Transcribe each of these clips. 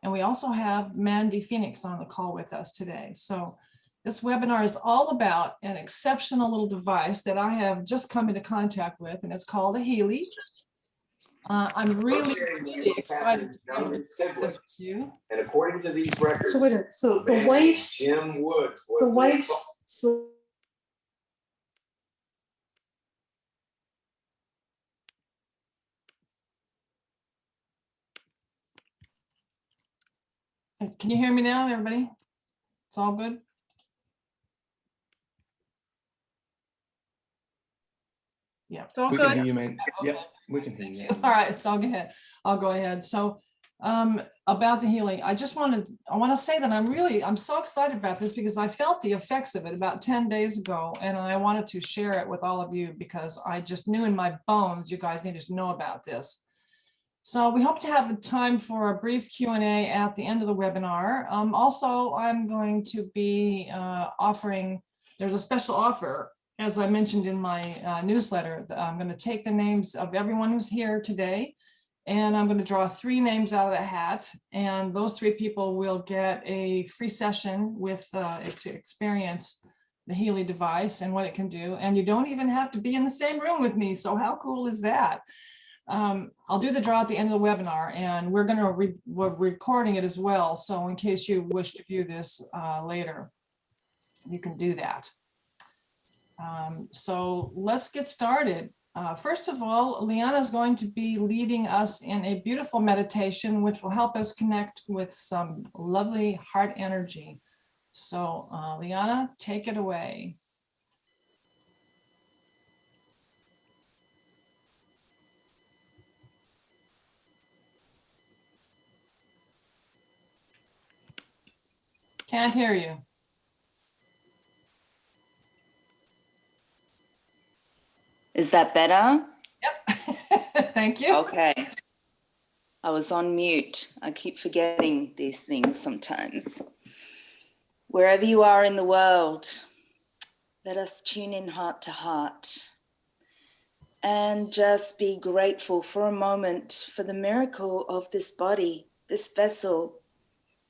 And we also have Mandy Phoenix on the call with us today. So this webinar is all about an exceptional little device that I have just come into contact with, and it's called a Healy. I'm really excited to be able to share this with you. And according to these records, so wait a minute. So the wife's Jim Woods was Can you hear me now, everybody? It's all good? Yeah, it's all we good. can hear you, man. Okay. Yep, we can hear you. All right, so I'll go ahead. So about the healing, I want to say that I'm so excited about this because I felt the effects of it about 10 days ago, and I wanted to share it with all of you because I just knew in my bones you guys needed to know about this. So we hope to have a time for a brief Q&A at the end of the webinar. Also, I'm going to be offering, there's a special offer, as I mentioned in my newsletter. I'm going to take the names of everyone who's here today, and I'm going to draw 3 names out of the hat, and those 3 people will get a free session with to experience the Healy device and what it can do. And you don't even have to be in the same room with me. So how cool is that? I'll do the draw at the end of the webinar, and we're recording it as well. So in case you wish to view this later, you can do that. So let's get started. First of all, Liana is going to be leading us in a beautiful meditation, which will help us connect with some lovely heart energy. So Liana, take it away. Can't hear you. Is that better? Yep. Thank you. Okay. I was on mute. I keep forgetting these things sometimes. Wherever you are in the world, let us tune in heart to heart and just be grateful for a moment for the miracle of this body, this vessel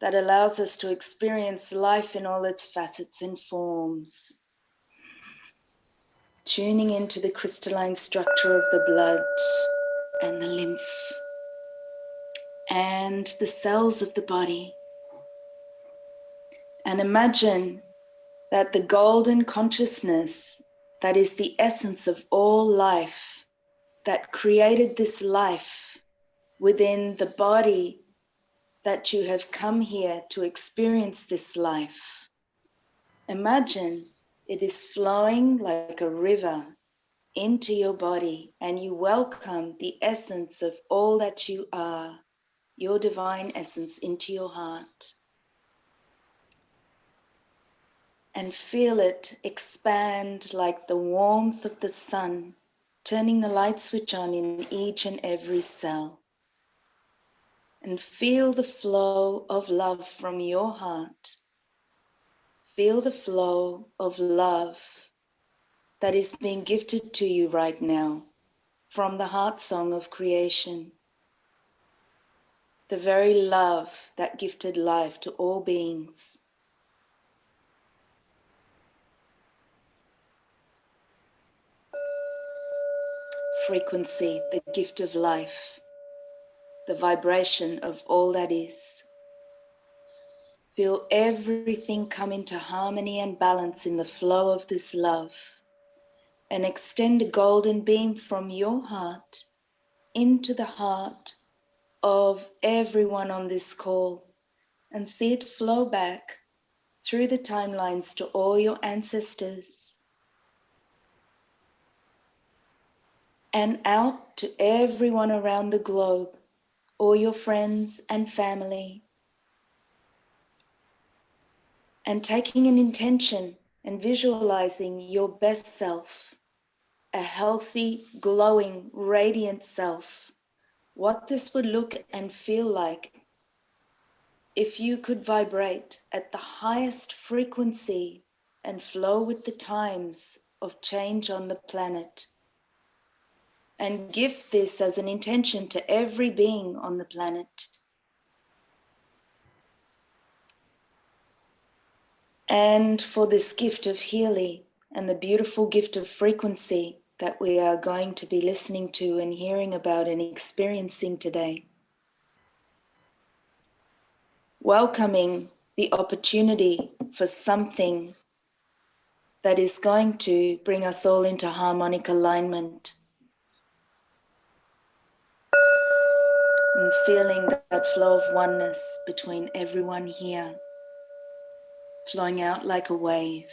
that allows us to experience life in all its facets and forms. Tuning into the crystalline structure of the blood and the lymph and the cells of the body. And imagine that the golden consciousness that is the essence of all life, that created this life within the body, that you have come here to experience this life. Imagine it is flowing like a river into your body, and you welcome the essence of all that you are, your divine essence, into your heart. And feel it expand like the warmth of the sun, turning the light switch on in each and every cell. And feel the flow of love from your heart. Feel the flow of love that is being gifted to you right now from the heart song of creation. The very love that gifted life to all beings. Frequency, the gift of life, the vibration of all that is. Feel everything come into harmony and balance in the flow of this love, and extend a golden beam from your heart into the heart of everyone on this call, and see it flow back through the timelines to all your ancestors, and out to everyone around the globe, all your friends and family. And taking an intention and visualizing your best self, a healthy, glowing, radiant self, what this would look and feel like if you could vibrate at the highest frequency and flow with the times of change on the planet. And give this as an intention to every being on the planet. and for this gift of Healy and the beautiful gift of frequency that we are going to be listening to and hearing about and experiencing today. Welcoming the opportunity for something that is going to bring us all into harmonic alignment. And feeling that flow of oneness between everyone here, flowing out like a wave,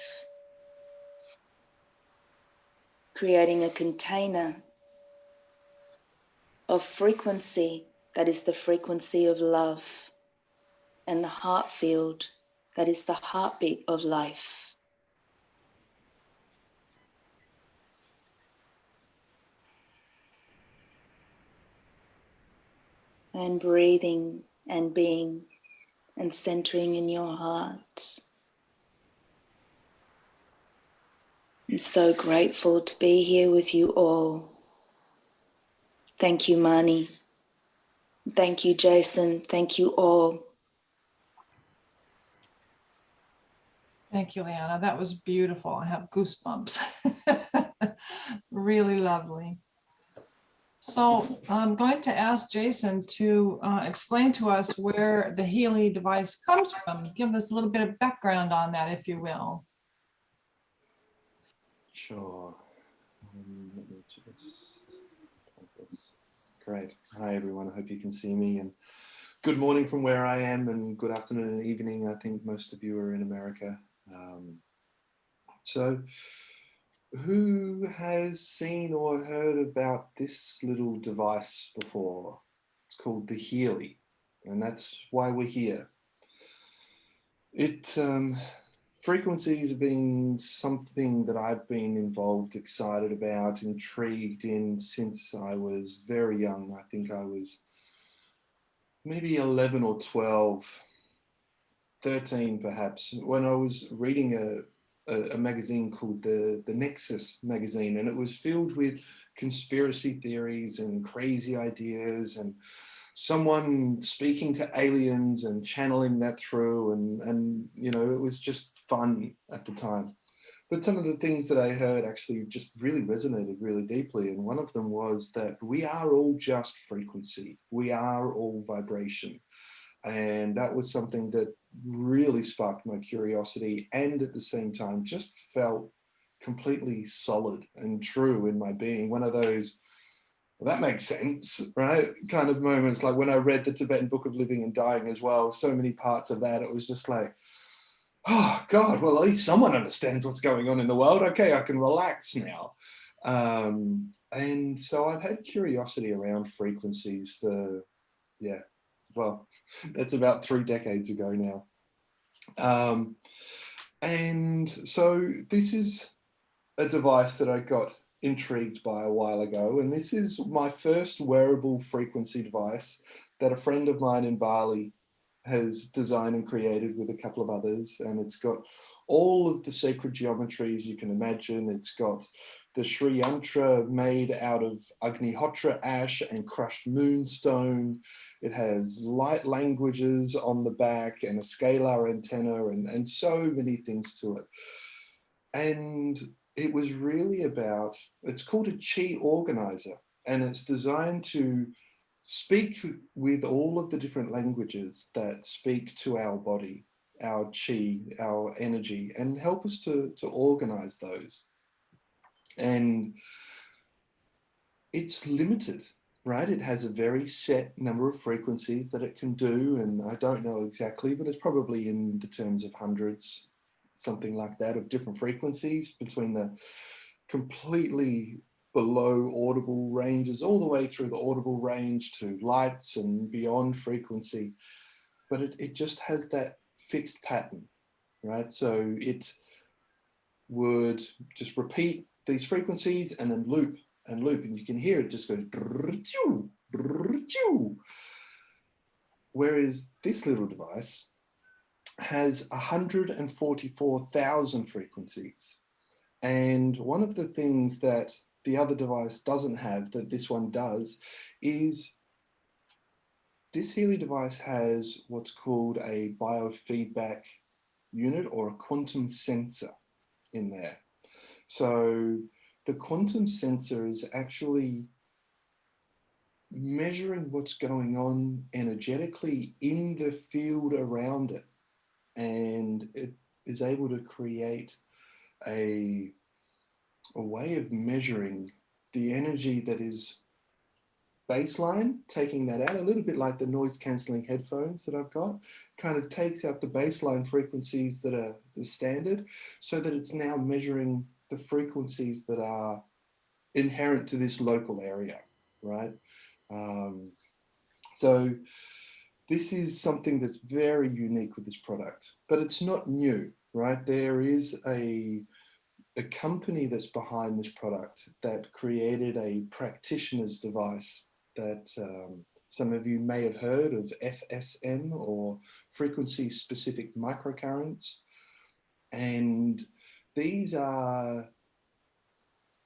creating a container of frequency that is the frequency of love, and the heart field that is the heartbeat of life. And breathing and being and centering in your heart. I'm so grateful to be here with you all. Thank you, Marnie. Thank you, Jason. Thank you all. Thank you, Leanna. That was beautiful. I have goosebumps. Really lovely. So I'm going to ask Jason to explain to us where the Healy device comes from. Give us a little bit of background on that, if you will. Sure. Let me just type this. Great. Hi, everyone. I hope you can see me. And good morning from where I am, and good afternoon and evening. I think most of you are in America. So who has seen or heard about this little device before? It's called the Healy, and that's why we're here. Frequencies have been something that I've been involved, excited about, intrigued in since I was very young. I think I was maybe 11 or 12, 13 perhaps, when I was reading a magazine called the Nexus magazine, and it was filled with conspiracy theories and crazy ideas and someone speaking to aliens and channeling that through, and you know, it was just fun at the time. But some of the things that I heard actually just really resonated really deeply, and one of them was that we are all just frequency, we are all vibration. And that was something that really sparked my curiosity, and at the same time just felt completely solid and true in my being. One of those, well, that makes sense, right? Kind of moments, like when I read the Tibetan Book of Living and Dying as well, so many parts of that, it was just like, oh God, well, at least someone understands what's going on in the world. Okay, I can relax now. And so I've had curiosity around frequencies for, yeah, well, that's about 3 decades ago now. And so this is a device that I got intrigued by a while ago, and this is my first wearable frequency device that a friend of mine in Bali has designed and created with a couple of others, and it's got all of the sacred geometries you can imagine. It's got the Sri Yantra made out of Agnihotra ash and crushed moonstone. It has light languages on the back and a scalar antenna and so many things to it. And it was really about, it's called a chi organizer, and it's designed to speak with all of the different languages that speak to our body, our chi, our energy, and help us to organize those. And it's limited, right? It has a very set number of frequencies that it can do, and I don't know exactly, but it's probably in the terms of hundreds, something like that, of different frequencies, between the completely below audible ranges all the way through the audible range to lights and beyond frequency. But it just has that fixed pattern, right? So it would just repeat these frequencies and then loop and loop, and you can hear it just go. Whereas this little device has 144,000 frequencies. And one of the things that the other device doesn't have that this one does is this Healy device has what's called a biofeedback unit or a quantum sensor in there. So the quantum sensor is actually measuring what's going on energetically in the field around it. And it is able to create a way of measuring the energy that is baseline, taking that out, a little bit like the noise cancelling headphones that I've got, kind of takes out the baseline frequencies that are the standard, so that it's now measuring the frequencies that are inherent to this local area, right? So this is something that's very unique with this product, but it's not new, right? There is a company that's behind this product that created a practitioner's device that some of you may have heard of, FSM, or frequency specific microcurrents. And these are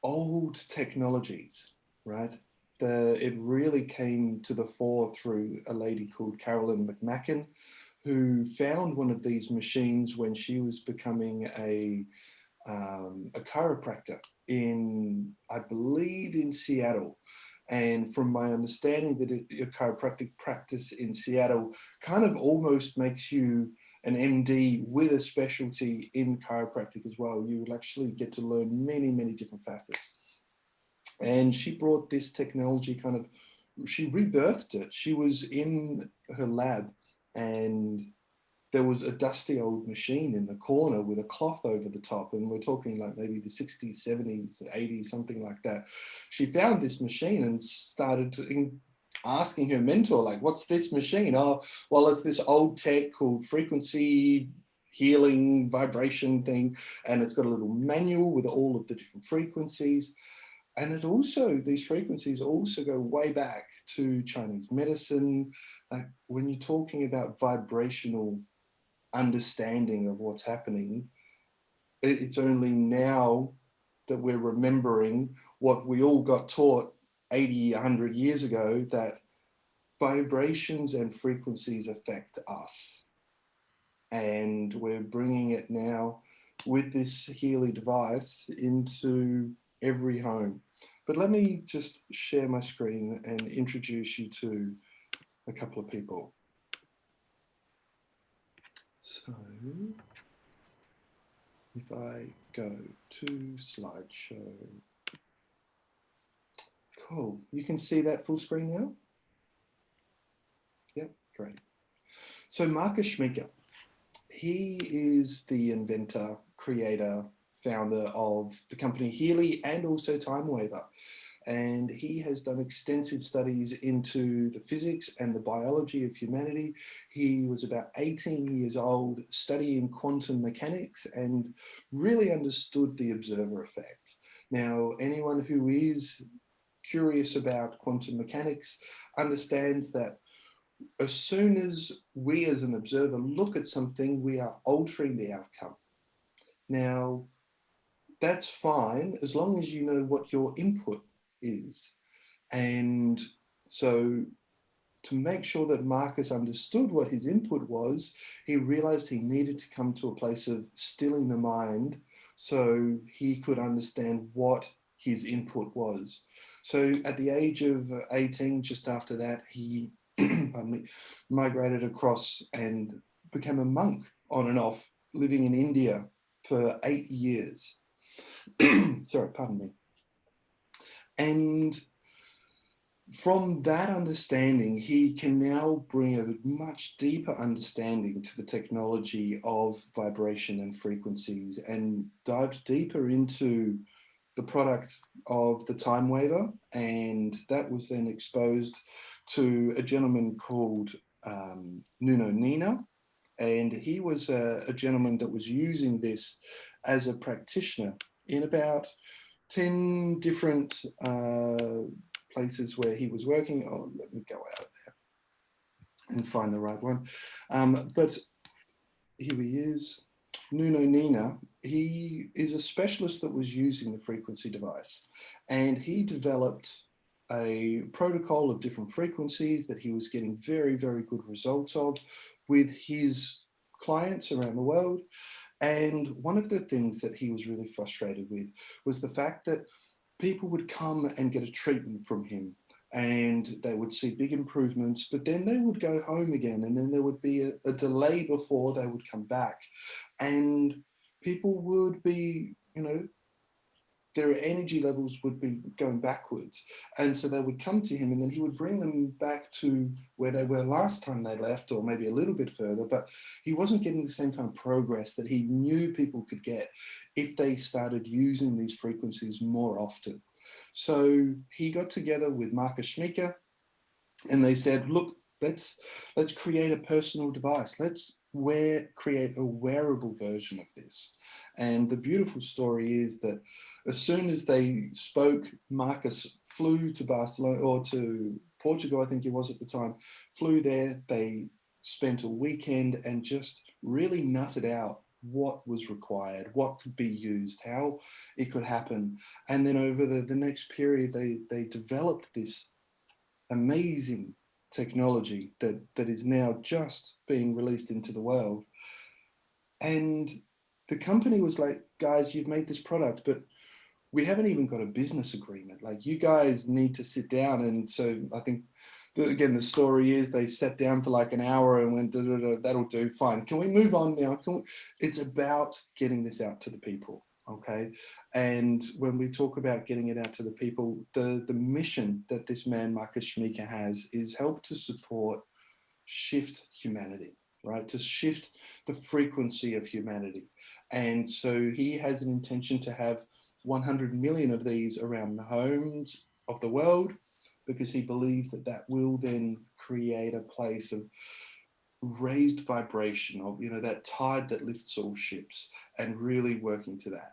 old technologies, right? It really came to the fore through a lady called Carolyn McMacken, who found one of these machines when she was becoming a chiropractor in, I believe, in Seattle. And from my understanding, that a chiropractic practice in Seattle kind of almost makes you an MD with a specialty in chiropractic as well. You will actually get to learn many, many different facets. And she brought this technology she rebirthed it. She was in her lab and there was a dusty old machine in the corner with a cloth over the top. And we're talking like maybe the 60s, 70s, 80s, something like that. She found this machine and started asking her mentor, like, what's this machine? Oh, well, it's this old tech called frequency healing vibration thing. And it's got a little manual with all of the different frequencies. And it also, these frequencies also go way back to Chinese medicine. Like when you're talking about vibrational understanding of what's happening, it's only now that we're remembering what we all got taught 80, 100 years ago, that vibrations and frequencies affect us. And we're bringing it now with this Healy device into every home. But let me just share my screen and introduce you to a couple of people. So if I go to slideshow, cool. You can see that full screen now? Yep, great. So Marcus Schmecker, he is the inventor, creator, founder of the company Healy and also Time Waver. And he has done extensive studies into the physics and the biology of humanity. He was about 18 years old, studying quantum mechanics, and really understood the observer effect. Now, anyone who is curious about quantum mechanics understands that as soon as we as an observer look at something, we are altering the outcome. Now, that's fine as long as you know what your input is. And so to make sure that Marcus understood what his input was, he realized he needed to come to a place of stilling the mind so he could understand what his input was. So at the age of 18, just after that, he pardon me, migrated across and became a monk on and off, living in India for 8 years. Sorry, pardon me. And from that understanding, he can now bring a much deeper understanding to the technology of vibration and frequencies, and dive deeper into the product of the Time Waver. And that was then exposed to a gentleman called Nuno Nina. And he was a gentleman that was using this as a practitioner in about 10 different places where he was working. Oh, let me go out of there and find the right one. But here he is, Nuno Nina. He is a specialist that was using the frequency device, and he developed a protocol of different frequencies that he was getting very, very good results of with his clients around the world. And one of the things that he was really frustrated with was the fact that people would come and get a treatment from him and they would see big improvements, but then they would go home again, and then there would be a delay before they would come back. And people would be, you know, their energy levels would be going backwards. And so they would come to him and then he would bring them back to where they were last time they left, or maybe a little bit further, but he wasn't getting the same kind of progress that he knew people could get if they started using these frequencies more often. So he got together with Marcus Schmieke and they said, look, let's create a personal device. Let's create a wearable version of this. And the beautiful story is that as soon as they spoke, Marcus flew to Barcelona, or to Portugal, I think it was at the time, flew there. They spent a weekend and just really nutted out what was required, what could be used, how it could happen. And then over the next period, they developed this amazing technology that is now just being released into the world. And the company was like, guys, you've made this product, but we haven't even got a business agreement. Like, you guys need to sit down. And so I think, again, the story is they sat down for like an hour and went, that'll do, fine. Can we move on now? It's about getting this out to the people, okay? And when we talk about getting it out to the people, the mission that this man, Marcus Schmieke, has is help to support shift humanity, right? To shift the frequency of humanity. And so he has an intention to have 100 million of these around the homes of the world, because he believes that that will then create a place of raised vibration, of, you know, that tide that lifts all ships, and really working to that.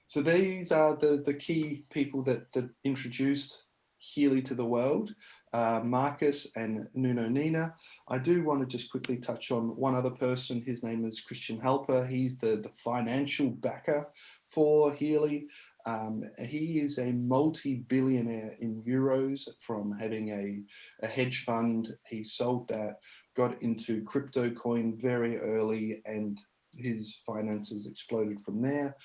So these are the key people that introduced Healy to the world, Marcus and Nuno Nina. I do want to just quickly touch on one other person. His name is Christian Halper. He's the financial backer for Healy. He is a multi-billionaire in euros from having a hedge fund. He sold that, got into crypto coin very early, and his finances exploded from there.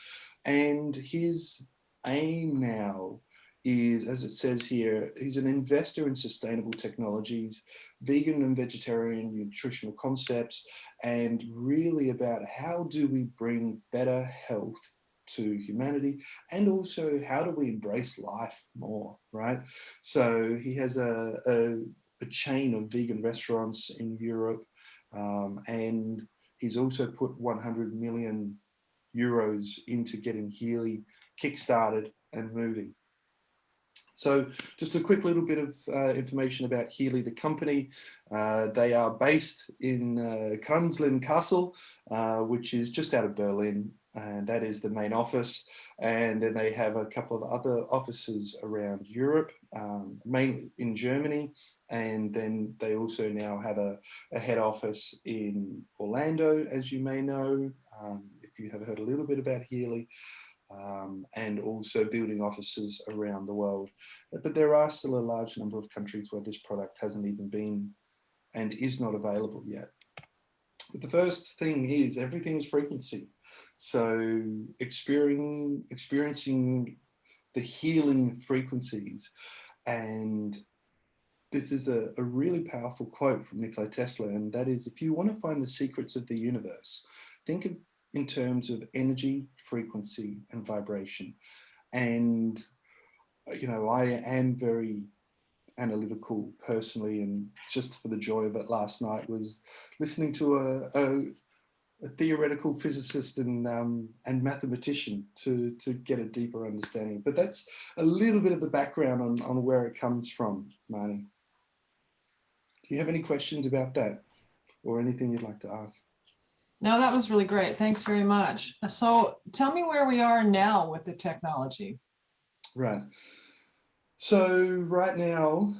And his aim now is, as it says here, he's an investor in sustainable technologies, vegan and vegetarian nutritional concepts, and really about how do we bring better health to humanity, and also how do we embrace life more, right? So he has a chain of vegan restaurants in Europe, and he's also put 100 million euros into getting Healy kickstarted and moving. So just a quick little bit of information about Healy, the company. They are based in Kranzlin Castle, which is just out of Berlin, and that is the main office. And then they have a couple of other offices around Europe, mainly in Germany. And then they also now have a head office in Orlando, as you may know, if you have heard a little bit about Healy. And also building offices around the world. But there are still a large number of countries where this product hasn't even been and is not available yet. But the first thing is everything is frequency. So experiencing the healing frequencies. And this is a really powerful quote from Nikola Tesla, and that is, if you want to find the secrets of the universe, think of in terms of energy, frequency, and vibration. And, you know, I am very analytical personally, and just for the joy of it last night was listening to a theoretical physicist and mathematician to get a deeper understanding. But that's a little bit of the background on where it comes from, Marnie. Do you have any questions about that or anything you'd like to ask? No, that was really great. Thanks very much. So tell me where we are now with the technology. Right. So right now,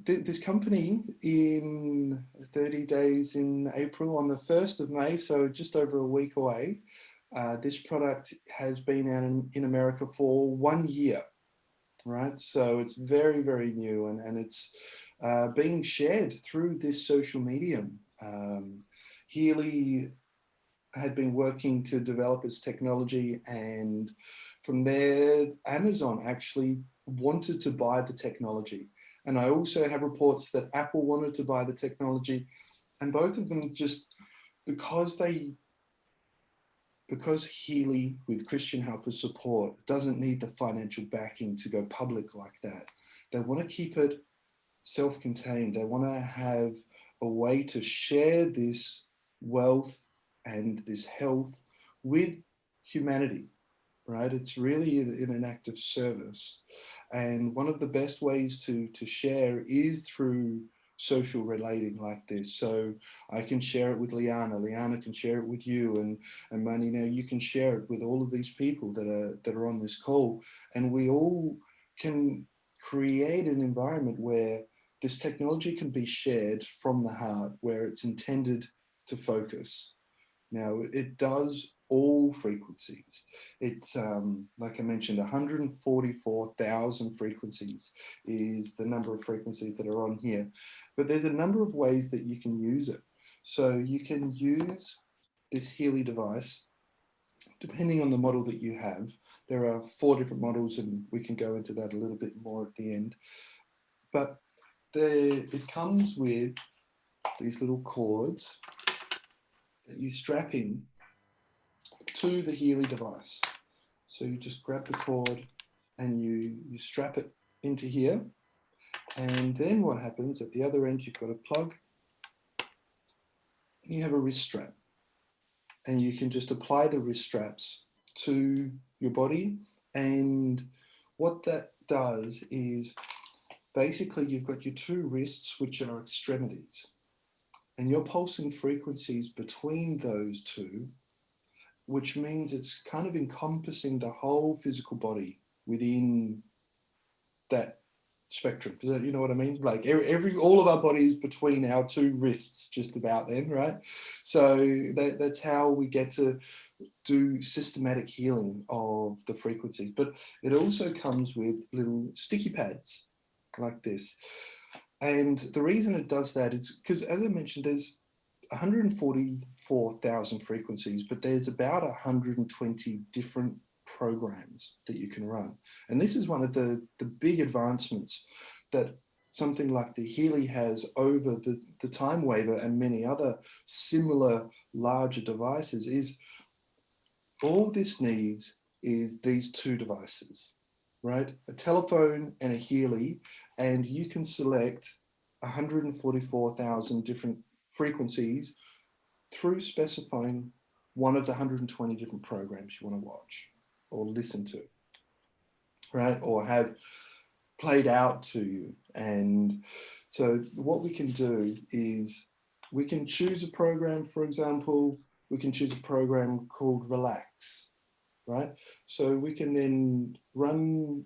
this company in 30 days in April, on the 1st of May, so just over a week away, this product has been out in America for 1 year, right? So it's very, very new, and it's being shared through this social medium. Healy had been working to develop its technology, and from there, Amazon actually wanted to buy the technology. And I also have reports that Apple wanted to buy the technology, and both of them just because Healy, with Christian helpers support, doesn't need the financial backing to go public like that. They want to keep it self-contained. They want to have a way to share this wealth and this health with humanity, right? It's really in an act of service. And one of the best ways to share is through social relating like this. So I can share it with Liana can share it with you, and Marnie, now you can share it with all of these people that are on this call, and we all can create an environment where this technology can be shared from the heart, where it's intended to focus. Now, it does all frequencies. It's, like I mentioned, 144,000 frequencies is the number of frequencies that are on here. But there's a number of ways that you can use it. So you can use this Healy device, depending on the model that you have. There are 4 different models, and we can go into that a little bit more at the end. But it comes with these little cords that you strap in to the Healy device. So you just grab the cord and you strap it into here. And then what happens at the other end, you've got a plug and you have a wrist strap. And you can just apply the wrist straps to your body. And what that does is basically you've got your 2 wrists, which are extremities. And you're pulsing frequencies between those 2, which means it's kind of encompassing the whole physical body within that spectrum. Does that, you know what I mean? Like all of our bodies between our 2 wrists, just about then, right? So that's how we get to do systematic healing of the frequencies. But it also comes with little sticky pads like this. And the reason it does that is because, as I mentioned, there's 144,000 frequencies, but there's about 120 different programs that you can run. And this is one of the big advancements that something like the Healy has over the Time Waver and many other similar larger devices. Is all this needs is these 2 devices, right? A telephone and a Healy, and you can select 144,000 different frequencies through specifying one of the 120 different programs you want to watch or listen to, right? Or have played out to you. And so what we can do is we can choose a program. For example, we can choose a program called Relax, right? So we can then run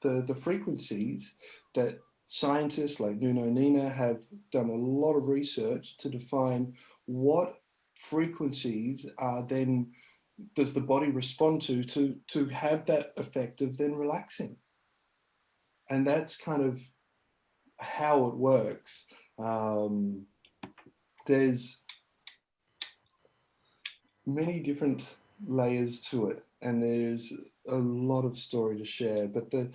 the frequencies that scientists like Nuno Nina have done a lot of research to define what frequencies are then does the body respond to have that effect of then relaxing. And that's kind of how it works. There's many different layers to it, and there's a lot of story to share. But the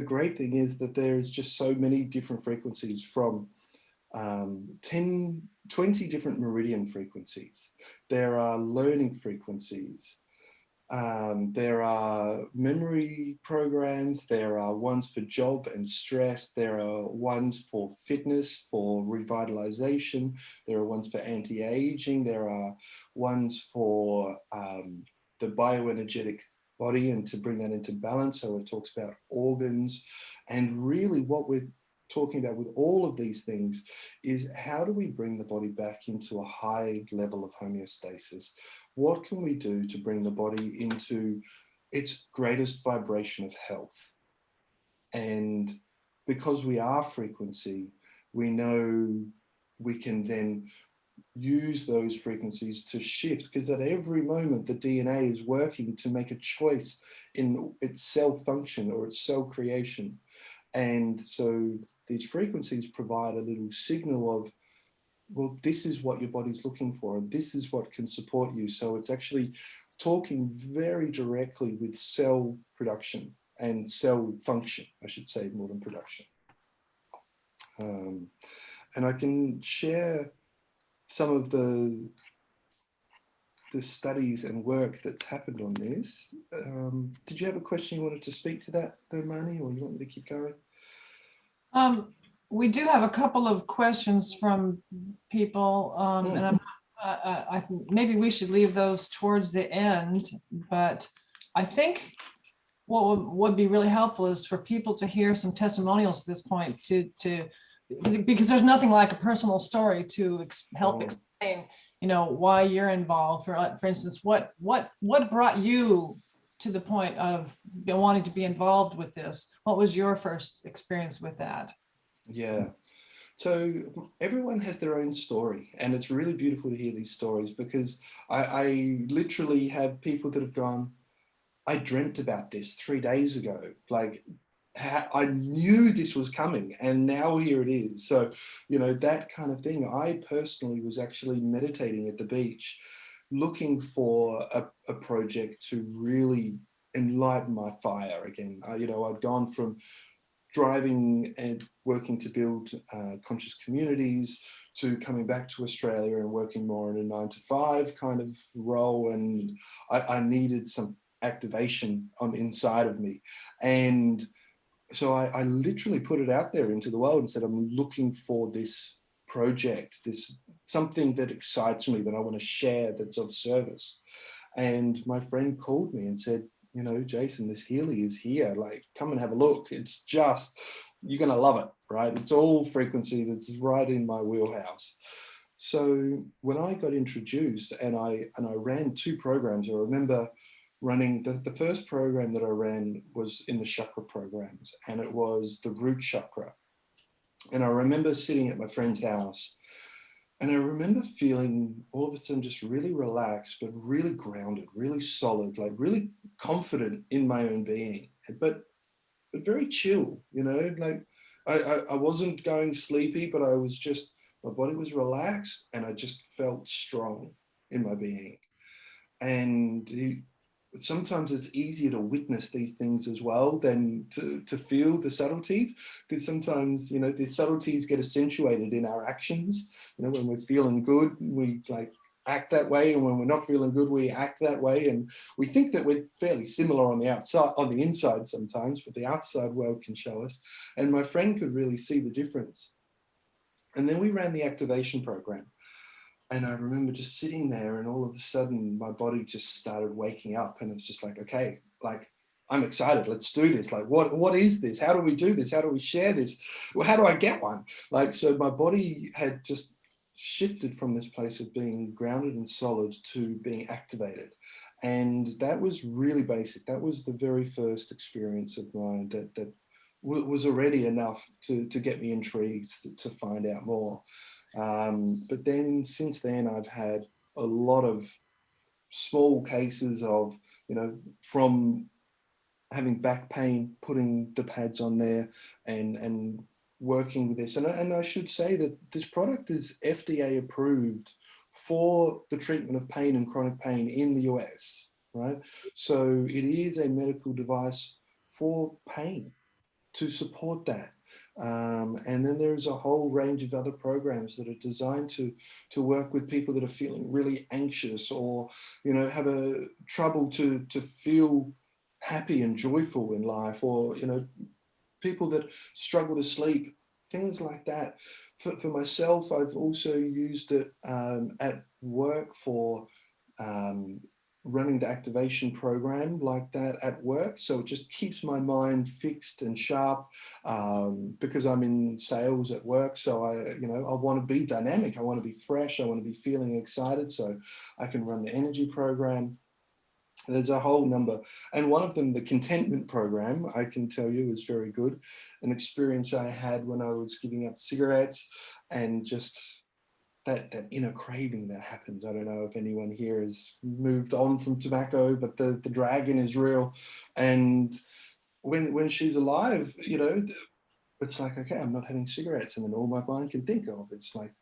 great thing is that there is just so many different frequencies, from 20 different meridian frequencies. There are learning frequencies. There are memory programs. There are ones for job and stress. There are ones for fitness, for revitalization. There are ones for anti-aging. There are ones for the bioenergetic body and to bring that into balance. So it talks about organs. And really what we're talking about with all of these things is how do we bring the body back into a high level of homeostasis? What can we do to bring the body into its greatest vibration of health? And because we are frequency, we know we can then use those frequencies to shift, because at every moment the DNA is working to make a choice in its cell function or its cell creation. And so these frequencies provide a little signal of well, this is what your body's looking for, and this is what can support you. So it's actually talking very directly with cell production and cell function, I should say, more than production. And I can share some of the studies and work that's happened on this. Did you have a question you wanted to speak to that though, Marnie, or you want me to keep going? We do have a couple of questions from people, and I think maybe we should leave those towards the end, but I think what would be really helpful is for people to hear some testimonials at this point, because there's nothing like a personal story to help explain, you know, why you're involved. For instance, what brought you to the point of wanting to be involved with this? What was your first experience with that? Yeah. So everyone has their own story, and it's really beautiful to hear these stories, because I literally have people that have gone, I dreamt about this 3 days ago. Like, I knew this was coming, and now here it is. So, you know, that kind of thing. I personally was actually meditating at the beach, looking for a project to really enlighten my fire again. You know, I'd gone from driving and working to build conscious communities to coming back to Australia and working more in a 9-to-5 kind of role. And I needed some activation on inside of me. And so I literally put it out there into the world and said, I'm looking for this project, this something that excites me, that I want to share, that's of service. And my friend called me and said, you know, Jason, this Healy is here. Like, come and have a look. It's just, you're going to love it, right? It's all frequency that's right in my wheelhouse. So when I got introduced and I ran 2 programs, I remember running, the first program that I ran was in the chakra programs, and it was the root chakra. And I remember sitting at my friend's house, and I remember feeling all of a sudden just really relaxed, but really grounded, really solid, like really confident in my own being, but very chill, you know, like I wasn't going sleepy, but I was just, my body was relaxed, and I just felt strong in my being. And sometimes it's easier to witness these things as well than to feel the subtleties, because sometimes, you know, the subtleties get accentuated in our actions. You know, when we're feeling good, we like act that way, and when we're not feeling good, we act that way, and we think that we're fairly similar on the outside, on the inside sometimes, but the outside world can show us. And my friend could really see the difference. And then we ran the activation program. And I remember just sitting there, and all of a sudden my body just started waking up, and it's just like, okay, like, I'm excited, let's do this. Like, what is this? How do we do this? How do we share this? Well, how do I get one? Like, so my body had just shifted from this place of being grounded and solid to being activated. And that was really basic. That was the very first experience of mine that was already enough to get me intrigued to find out more. But then since then, I've had a lot of small cases of, you know, from having back pain, putting the pads on there, and working with this. And I should say that this product is FDA approved for the treatment of pain and chronic pain in the US, right? So it is a medical device for pain, to support that. And then there's a whole range of other programs that are designed to work with people that are feeling really anxious, or, you know, have a trouble to feel happy and joyful in life, or, you know, people that struggle to sleep, things like that. For myself, I've also used it at work for running the activation program like that at work. So it just keeps my mind fixed and sharp, because I'm in sales at work. So I want to be dynamic. I want to be fresh. I want to be feeling excited. So I can run the energy program. There's a whole number. And one of them, the contentment program, I can tell you is very good. An experience I had when I was giving up cigarettes, and just that inner craving that happens. I don't know if anyone here has moved on from tobacco, but the dragon is real. And when she's alive, you know, it's like, okay, I'm not having cigarettes. And then all my mind can think of, it's like,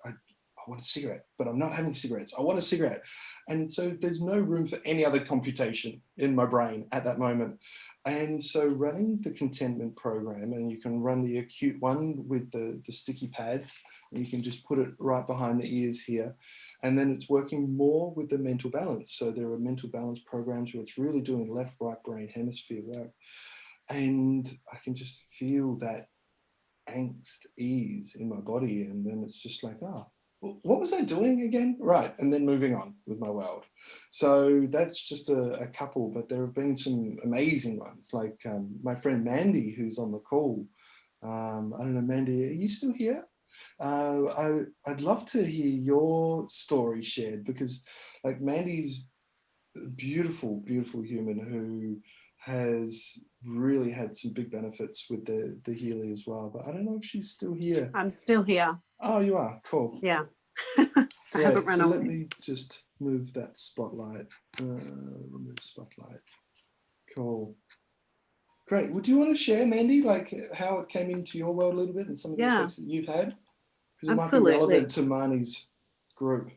I want a cigarette, but I'm not having cigarettes. I want a cigarette. And so there's no room for any other computation in my brain at that moment. And so running the contentment program, and you can run the acute one with the sticky pads, and you can just put it right behind the ears here. And then it's working more with the mental balance. So there are mental balance programs where it's really doing left, right brain hemisphere work. And I can just feel that angst ease in my body. And then it's just like, oh, what was I doing again? Right. And then moving on with my world. So that's just a couple, but there have been some amazing ones, like my friend Mandy, who's on the call. I don't know, Mandy, are you still here? I'd love to hear your story shared, because like Mandy's a beautiful, beautiful human who has really had some big benefits with the Healy as well. But I don't know if she's still here. I'm still here. Oh, you are. Cool. Yeah. I haven't run so away. let me just move that spotlight. Remove spotlight. Cool. Great. Would you want to share, Mandy, like how it came into your world a little bit and some of the effects that you've had? Because it might be relevant to Marnie's group.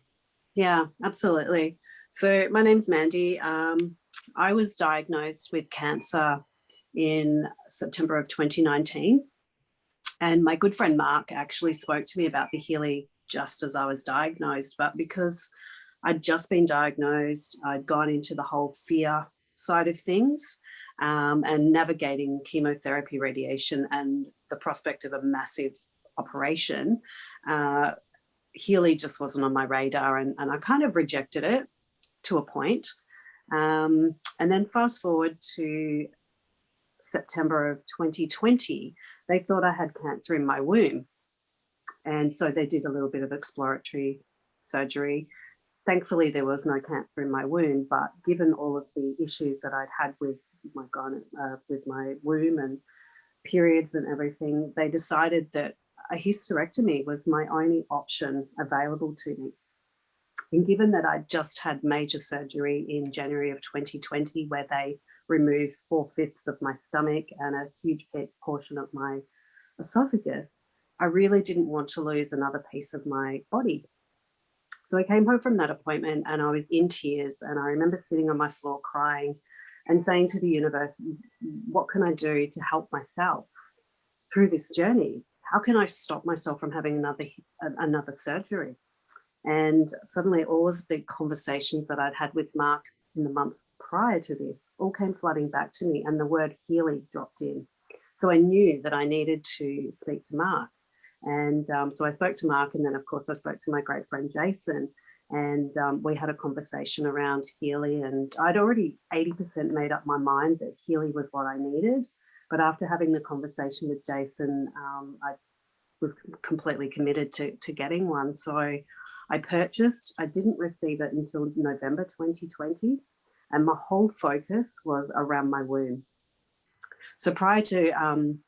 Yeah, absolutely. So my name's Mandy. I was diagnosed with cancer in September of 2019. And my good friend Mark actually spoke to me about the Healy just as I was diagnosed. But because I'd just been diagnosed, I'd gone into the whole fear side of things, and navigating chemotherapy, radiation, and the prospect of a massive operation. Healy just wasn't on my radar, and I kind of rejected it to a point. And then fast forward to September of 2020, they thought I had cancer in my womb. And so they did a little bit of exploratory surgery. Thankfully, there was no cancer in my womb, but given all of the issues that I'd had with my womb and periods and everything, they decided that a hysterectomy was my only option available to me. And given that I'd just had major surgery in January of 2020, where they removed 4/5 of my stomach and a huge portion of my esophagus, I really didn't want to lose another piece of my body. So I came home from that appointment and I was in tears, and I remember sitting on my floor crying and saying to the universe, what can I do to help myself through this journey? How can I stop myself from having another surgery? And suddenly all of the conversations that I'd had with Mark in the months prior to this all came flooding back to me, and the word Healy dropped in. So I knew that I needed to speak to Mark. And so I spoke to Mark, and then of course I spoke to my great friend Jason, and we had a conversation around Healy, and I'd already 80% made up my mind that Healy was what I needed. But after having the conversation with Jason, I was completely committed to getting one. So I purchased, I didn't receive it until November 2020, and my whole focus was around my womb. So prior to,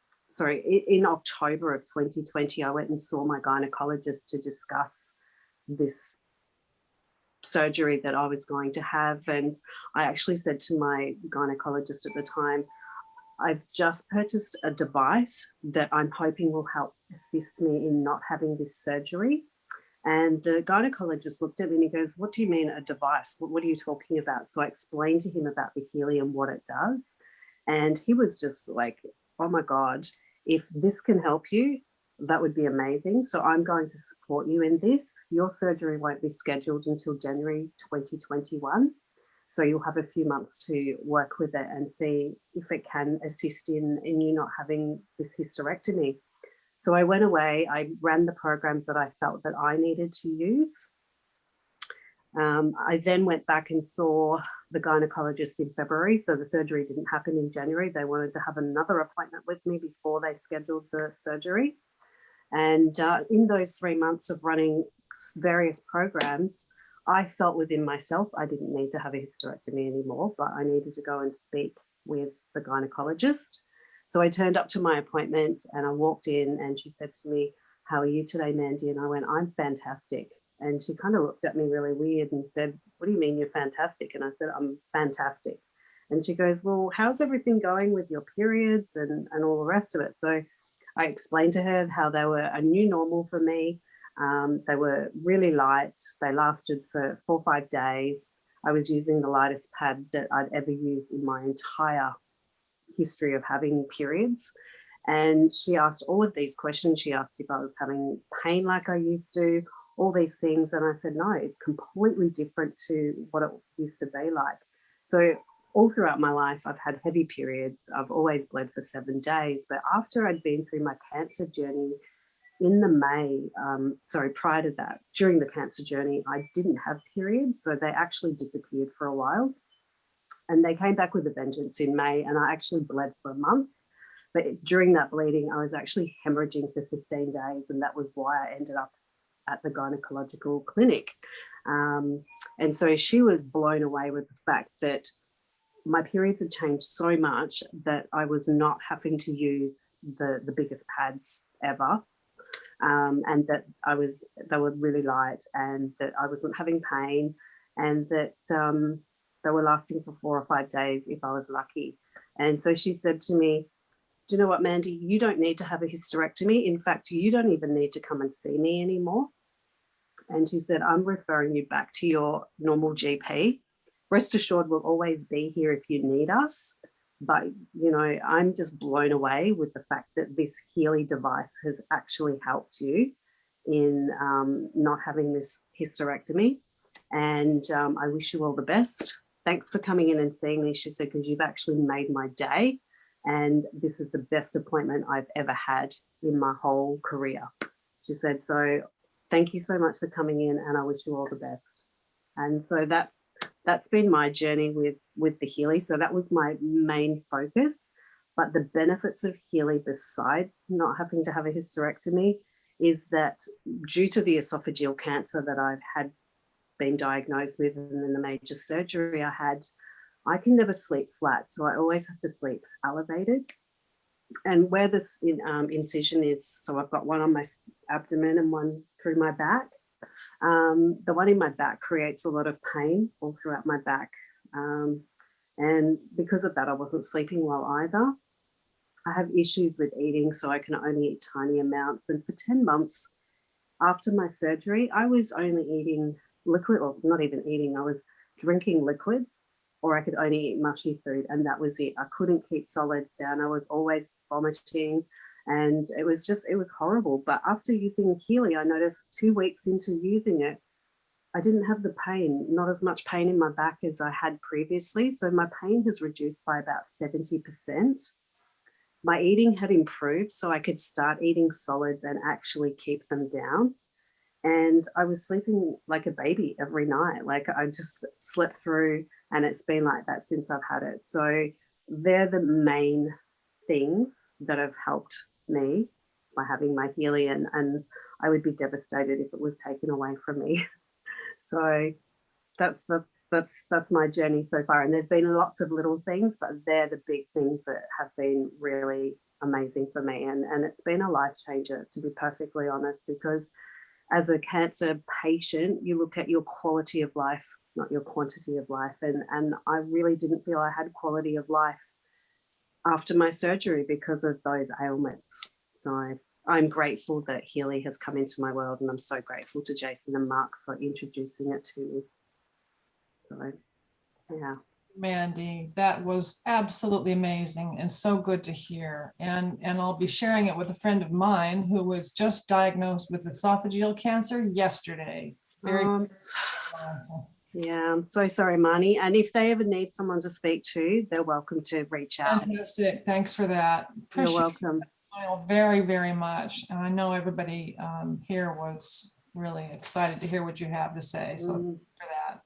in October of 2020, I went and saw my gynecologist to discuss this surgery that I was going to have. And I actually said to my gynecologist at the time, I've just purchased a device that I'm hoping will help assist me in not having this surgery. And the gynecologist looked at me and he goes, what do you mean a device? What are you talking about? So I explained to him about the Healy and what it does. And he was just like, oh my God, if this can help you, that would be amazing. So I'm going to support you in this. Your surgery won't be scheduled until January 2021. So you'll have a few months to work with it and see if it can assist in you not having this hysterectomy. So I went away, I ran the programs that I felt that I needed to use. I then went back and saw the gynecologist in February. So the surgery didn't happen in January. They wanted to have another appointment with me before they scheduled the surgery. And in those 3 months of running various programs, I felt within myself, I didn't need to have a hysterectomy anymore, but I needed to go and speak with the gynecologist. So I turned up to my appointment and I walked in and she said to me, how are you today, Mandy? And I went, I'm fantastic. And she kind of looked at me really weird and said, what do you mean you're fantastic? And I said, I'm fantastic. And she goes, well, how's everything going with your periods and all the rest of it? So I explained to her how they were a new normal for me. They were really light. They lasted for 4 or 5 days. I was using the lightest pad that I'd ever used in my entire history of having periods. And she asked all of these questions. She asked if I was having pain like I used to, all these things. And I said, no, it's completely different to what it used to be like. So all throughout my life, I've had heavy periods. I've always bled for 7 days. But after I'd been through my cancer journey in prior to that, during the cancer journey, I didn't have periods. So they actually disappeared for a while. And they came back with a vengeance in May, and I actually bled for a month. But during that bleeding, I was actually hemorrhaging for 15 days, and that was why I ended up at the gynecological clinic. And so she was blown away with the fact that my periods had changed so much that I was not having to use the biggest pads ever, and that they were really light, and that I wasn't having pain, and that they were lasting for 4 or 5 days if I was lucky. And so she said to me, do you know what, Mandy, you don't need to have a hysterectomy. In fact, you don't even need to come and see me anymore. And she said, I'm referring you back to your normal GP. Rest assured, we'll always be here if you need us. But, you know, I'm just blown away with the fact that this Healy device has actually helped you in not having this hysterectomy. And I wish you all the best. Thanks for coming in and seeing me, she said, because you've actually made my day. And this is the best appointment I've ever had in my whole career. She said, so thank you so much for coming in, and I wish you all the best. And so that's been my journey with the Healy. So that was my main focus. But the benefits of Healy, besides not having to have a hysterectomy, is that due to the esophageal cancer that I've had been diagnosed with, and then the major surgery I can never sleep flat. So I always have to sleep elevated. And where this incision is, so I've got one on my abdomen and one through my back. The one in my back creates a lot of pain all throughout my back. And because of that, I wasn't sleeping well either. I have issues with eating, so I can only eat tiny amounts. And for 10 months after my surgery, I was only eating liquid, or not even eating, I was drinking liquids, or I could only eat mushy food, and that was it. I couldn't keep solids down. I was always vomiting, and it was horrible. But after using Healy, I noticed 2 weeks into using it, I didn't have the pain, not as much pain in my back as I had previously. So my pain has reduced by about 70%. My eating had improved, so I could start eating solids and actually keep them down. And I was sleeping like a baby every night. Like I just slept through, and it's been like that since I've had it. So they're the main things that have helped me by having my Healy, and I would be devastated if it was taken away from me. So that's my journey so far. And there's been lots of little things, but they're the big things that have been really amazing for me. And it's been a life changer, to be perfectly honest, because as a cancer patient, you look at your quality of life, not your quantity of life. And I really didn't feel I had quality of life after my surgery because of those ailments. So I'm grateful that Healy has come into my world, and I'm so grateful to Jason and Mark for introducing it to me. So, yeah. Mandy, that was absolutely amazing and so good to hear. And I'll be sharing it with a friend of mine who was just diagnosed with esophageal cancer yesterday. Yeah, I'm so sorry, Marnie. And if they ever need someone to speak to, they're welcome to reach out. Fantastic. Thanks for that. You're welcome. Very, very much. And I know everybody here was really excited to hear what you have to say. So for that.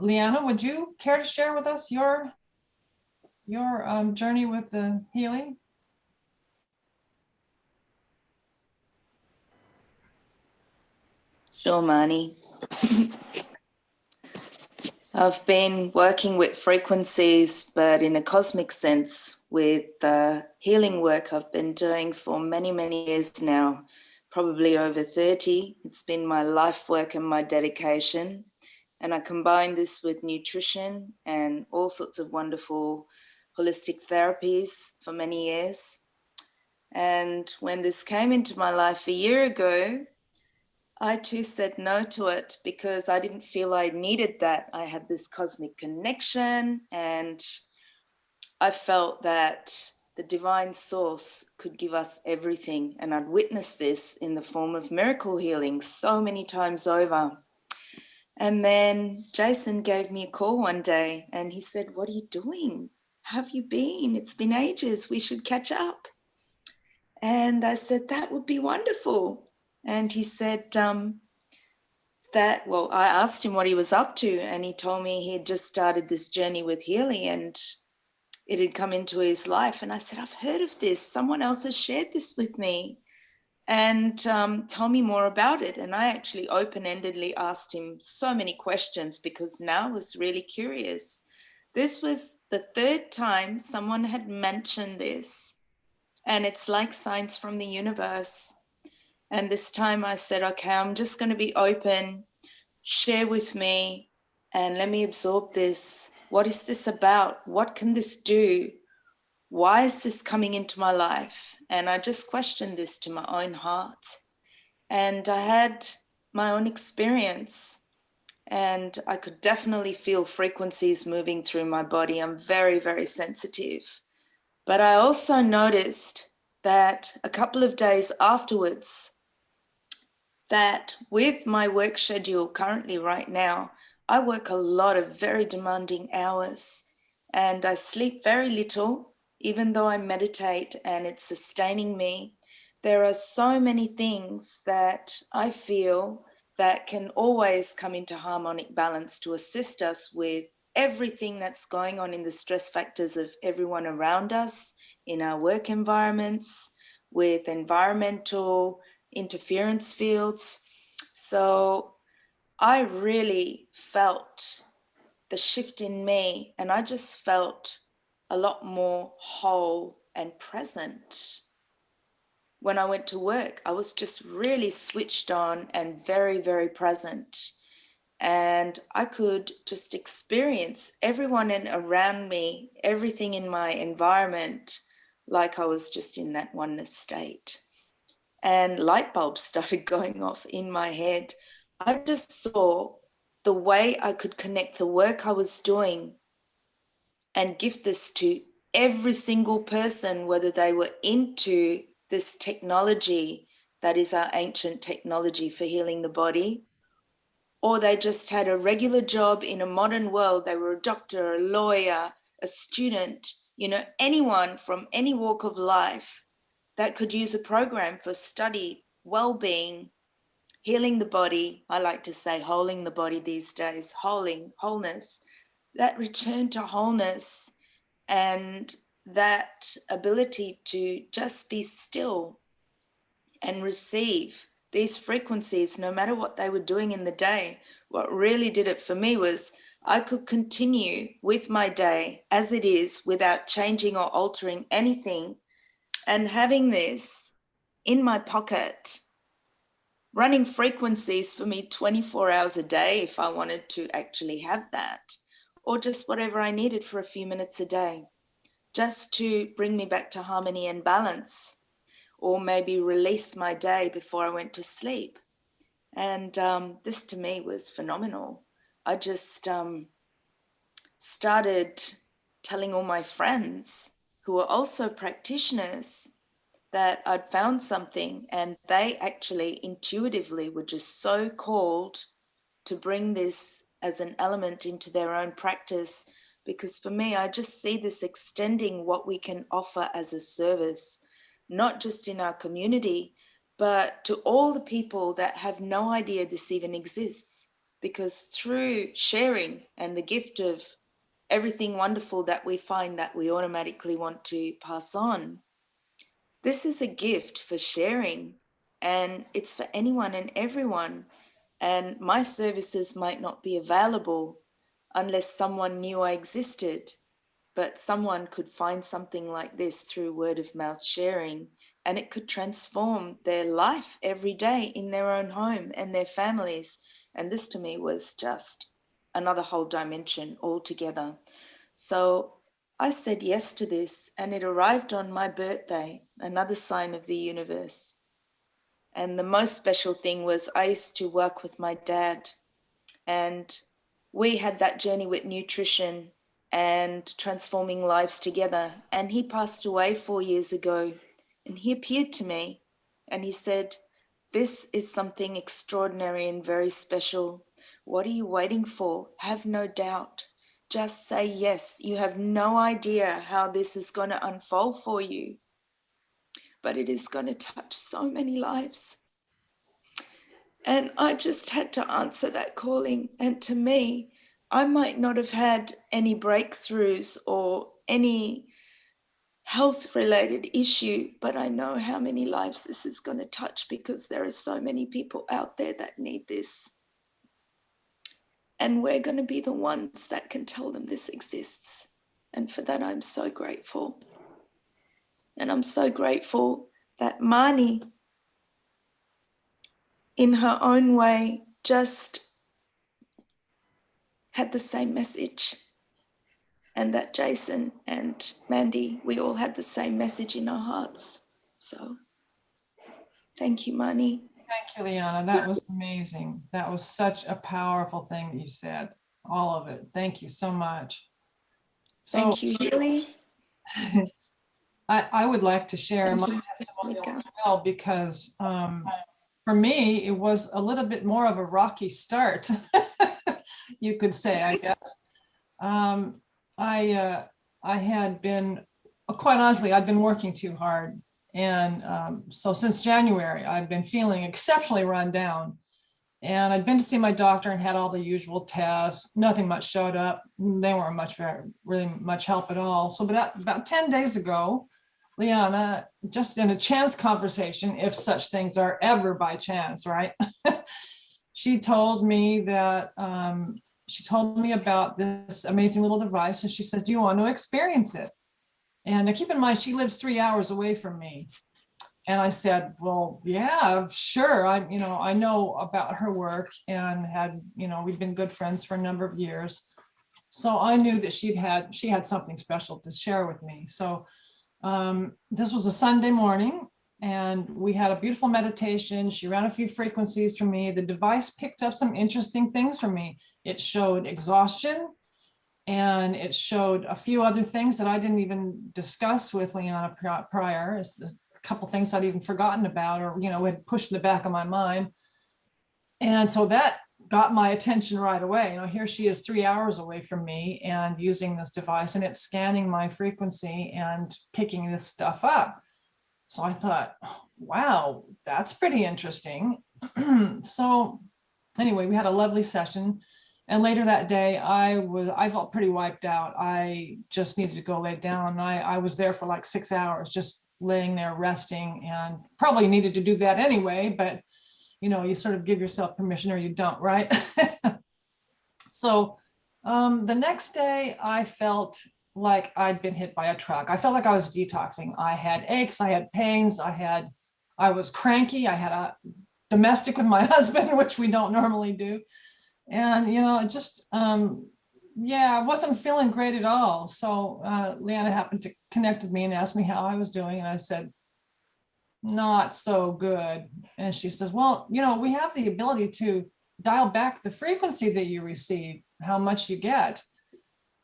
Leanna, would you care to share with us your journey with the Healy? Sure, Marnie. I've been working with frequencies, but in a cosmic sense, with the healing work I've been doing for many, many years now, probably over 30. It's been my life work and my dedication. And I combine this with nutrition and all sorts of wonderful holistic therapies for many years. And when this came into my life a year ago, I too said no to it because I didn't feel I needed that. I had this cosmic connection, and I felt that the divine source could give us everything. And I'd witnessed this in the form of miracle healing so many times over. And then Jason gave me a call one day and he said, "What are you doing? How have you been? It's been ages. We should catch up." And I said, "That would be wonderful." And he said I asked him what he was up to, and he told me he had just started this journey with Healy and it had come into his life. And I said, "I've heard of this. Someone else has shared this with me." And tell me more about it. And I actually open-endedly asked him so many questions because now I was really curious. This was the third time someone had mentioned this, and it's like signs from the universe. And this time I said, okay, I'm just going to be open, share with me, and let me absorb this. What is this about? What can this do? Why is this coming into my life? And I just questioned this to my own heart. And I had my own experience, and I could definitely feel frequencies moving through my body. I'm very, very sensitive. But I also noticed that a couple of days afterwards, that with my work schedule currently right now, I work a lot of very demanding hours and I sleep very little, even though I meditate and it's sustaining me. There are so many things that I feel that can always come into harmonic balance to assist us with everything that's going on in the stress factors of everyone around us, in our work environments, with environmental interference fields. So I really felt the shift in me, and I just felt a lot more whole and present. When I went to work, I was just really switched on and very, very present. And I could just experience everyone around me, everything in my environment, like I was just in that oneness state. And light bulbs started going off in my head. I just saw the way I could connect the work I was doing and give this to every single person, whether they were into this technology that is our ancient technology for healing the body, or they just had a regular job in a modern world. They were a doctor, a lawyer, a student, anyone from any walk of life that could use a program for study, well-being, healing the body. I like to say holding the body these days, wholeness, that return to wholeness and that ability to just be still and receive these frequencies, no matter what they were doing in the day. What really did it for me was I could continue with my day as it is without changing or altering anything. And having this in my pocket, running frequencies for me 24 hours a day if I wanted to actually have that, or just whatever I needed for a few minutes a day, just to bring me back to harmony and balance, or maybe release my day before I went to sleep. And this to me was phenomenal. I just started telling all my friends who are also practitioners that I'd found something, and they actually intuitively were just so called to bring this as an element into their own practice. Because for me, I just see this extending what we can offer as a service, not just in our community, but to all the people that have no idea this even exists. Because through sharing and the gift of everything wonderful that we find that we automatically want to pass on, this is a gift for sharing, and it's for anyone and everyone. And my services might not be available unless someone knew I existed, but someone could find something like this through word of mouth sharing, and it could transform their life every day in their own home and their families. And this to me was just another whole dimension altogether. So I said yes to this, and it arrived on my birthday, another sign of the universe. And the most special thing was I used to work with my dad, and we had that journey with nutrition and transforming lives together. And he passed away 4 years ago, and he appeared to me and he said, "This is something extraordinary and very special. What are you waiting for? Have no doubt. Just say yes. You have no idea how this is going to unfold for you, but it is going to touch so many lives." And I just had to answer that calling. And to me, I might not have had any breakthroughs or any health related issue, but I know how many lives this is going to touch, because there are so many people out there that need this. And we're going to be the ones that can tell them this exists. And for that, I'm so grateful. And I'm so grateful that Marnie, in her own way, just had the same message. And that Jason and Mandy, we all had the same message in our hearts. So thank you, Marnie. Thank you, Liana. That was amazing. That was such a powerful thing that you said, all of it. Thank you so much. So Thank you, Healy. I would like to share my testimonial as well, because for me, it was a little bit more of a rocky start, you could say, I guess. I had been, quite honestly, I'd been working too hard. And so since January, I've been feeling exceptionally run down. And I'd been to see my doctor and had all the usual tests. Nothing much showed up. They weren't really much help at all. So about 10 days ago, Liana, just in a chance conversation, if such things are ever by chance, right? She told me that, she told me about this amazing little device, and she said, "Do you want to experience it?" And keep in mind, she lives 3 hours away from me. And I said, "Well, yeah, sure. I know about her work, and we've been good friends for a number of years. So I knew that she had something special to share with me." So this was a Sunday morning, and we had a beautiful meditation. She ran a few frequencies for me. The device picked up some interesting things for me. It showed exhaustion, and it showed a few other things that I didn't even discuss with Liana prior. It's a couple things I'd even forgotten about, or had pushed in the back of my mind. And so that got my attention right away. Here she is 3 hours away from me and using this device, and it's scanning my frequency and picking this stuff up. So I thought, wow, that's pretty interesting. So anyway, we had a lovely session. And later that day, I felt pretty wiped out. I just needed to go lay down. I was there for like 6 hours, just laying there resting, and probably needed to do that anyway, but you sort of give yourself permission or you don't, right? So the next day I felt like I'd been hit by a truck. I felt like I was detoxing. I had aches, I had pains, I was cranky. I had a domestic with my husband, which we don't normally do. And, it just, yeah, I wasn't feeling great at all. So Leanna happened to connect with me and asked me how I was doing. And I said, "Not so good." And she says, "Well, we have the ability to dial back the frequency that you receive, how much you get."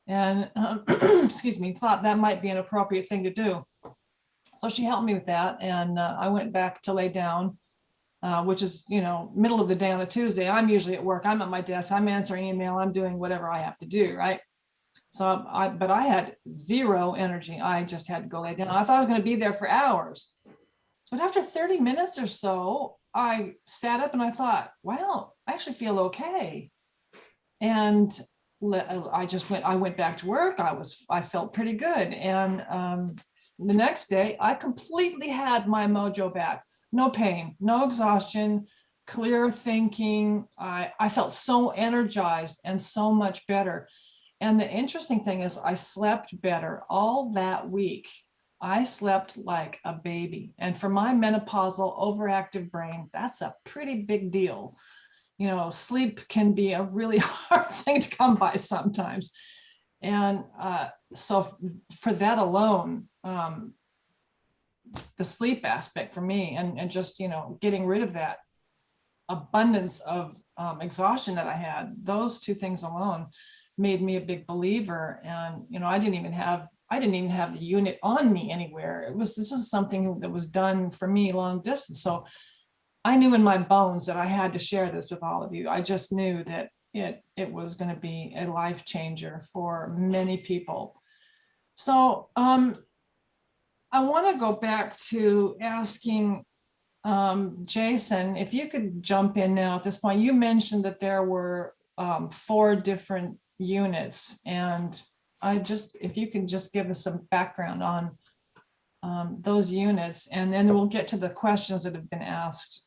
And excuse me, thought that might be an appropriate thing to do. So she helped me with that. And I went back to lay down, which is, middle of the day on a Tuesday. I'm usually at work. I'm at my desk. I'm answering email. I'm doing whatever I have to do, right? So but I had zero energy. I just had to go lay down. I thought I was going to be there for hours. But after 30 minutes or so, I sat up and I thought, wow, I actually feel okay. And I went back to work. I felt pretty good. And the next day I completely had my mojo back. No pain, no exhaustion, clear thinking. I felt so energized and so much better. And the interesting thing is I slept better all that week. I slept like a baby. And for my menopausal overactive brain, that's a pretty big deal. Sleep can be a really hard thing to come by sometimes. And so for that alone, the sleep aspect for me, and just, getting rid of that abundance of exhaustion that I had. Those two things alone made me a big believer. And, I didn't even have the unit on me anywhere. This is something that was done for me long distance. So I knew in my bones that I had to share this with all of you. I just knew that it was going to be a life changer for many people. So I want to go back to asking Jason, if you could jump in now at this point. You mentioned that there were 4 different units, and if you can just give us some background on those units, and then we'll get to the questions that have been asked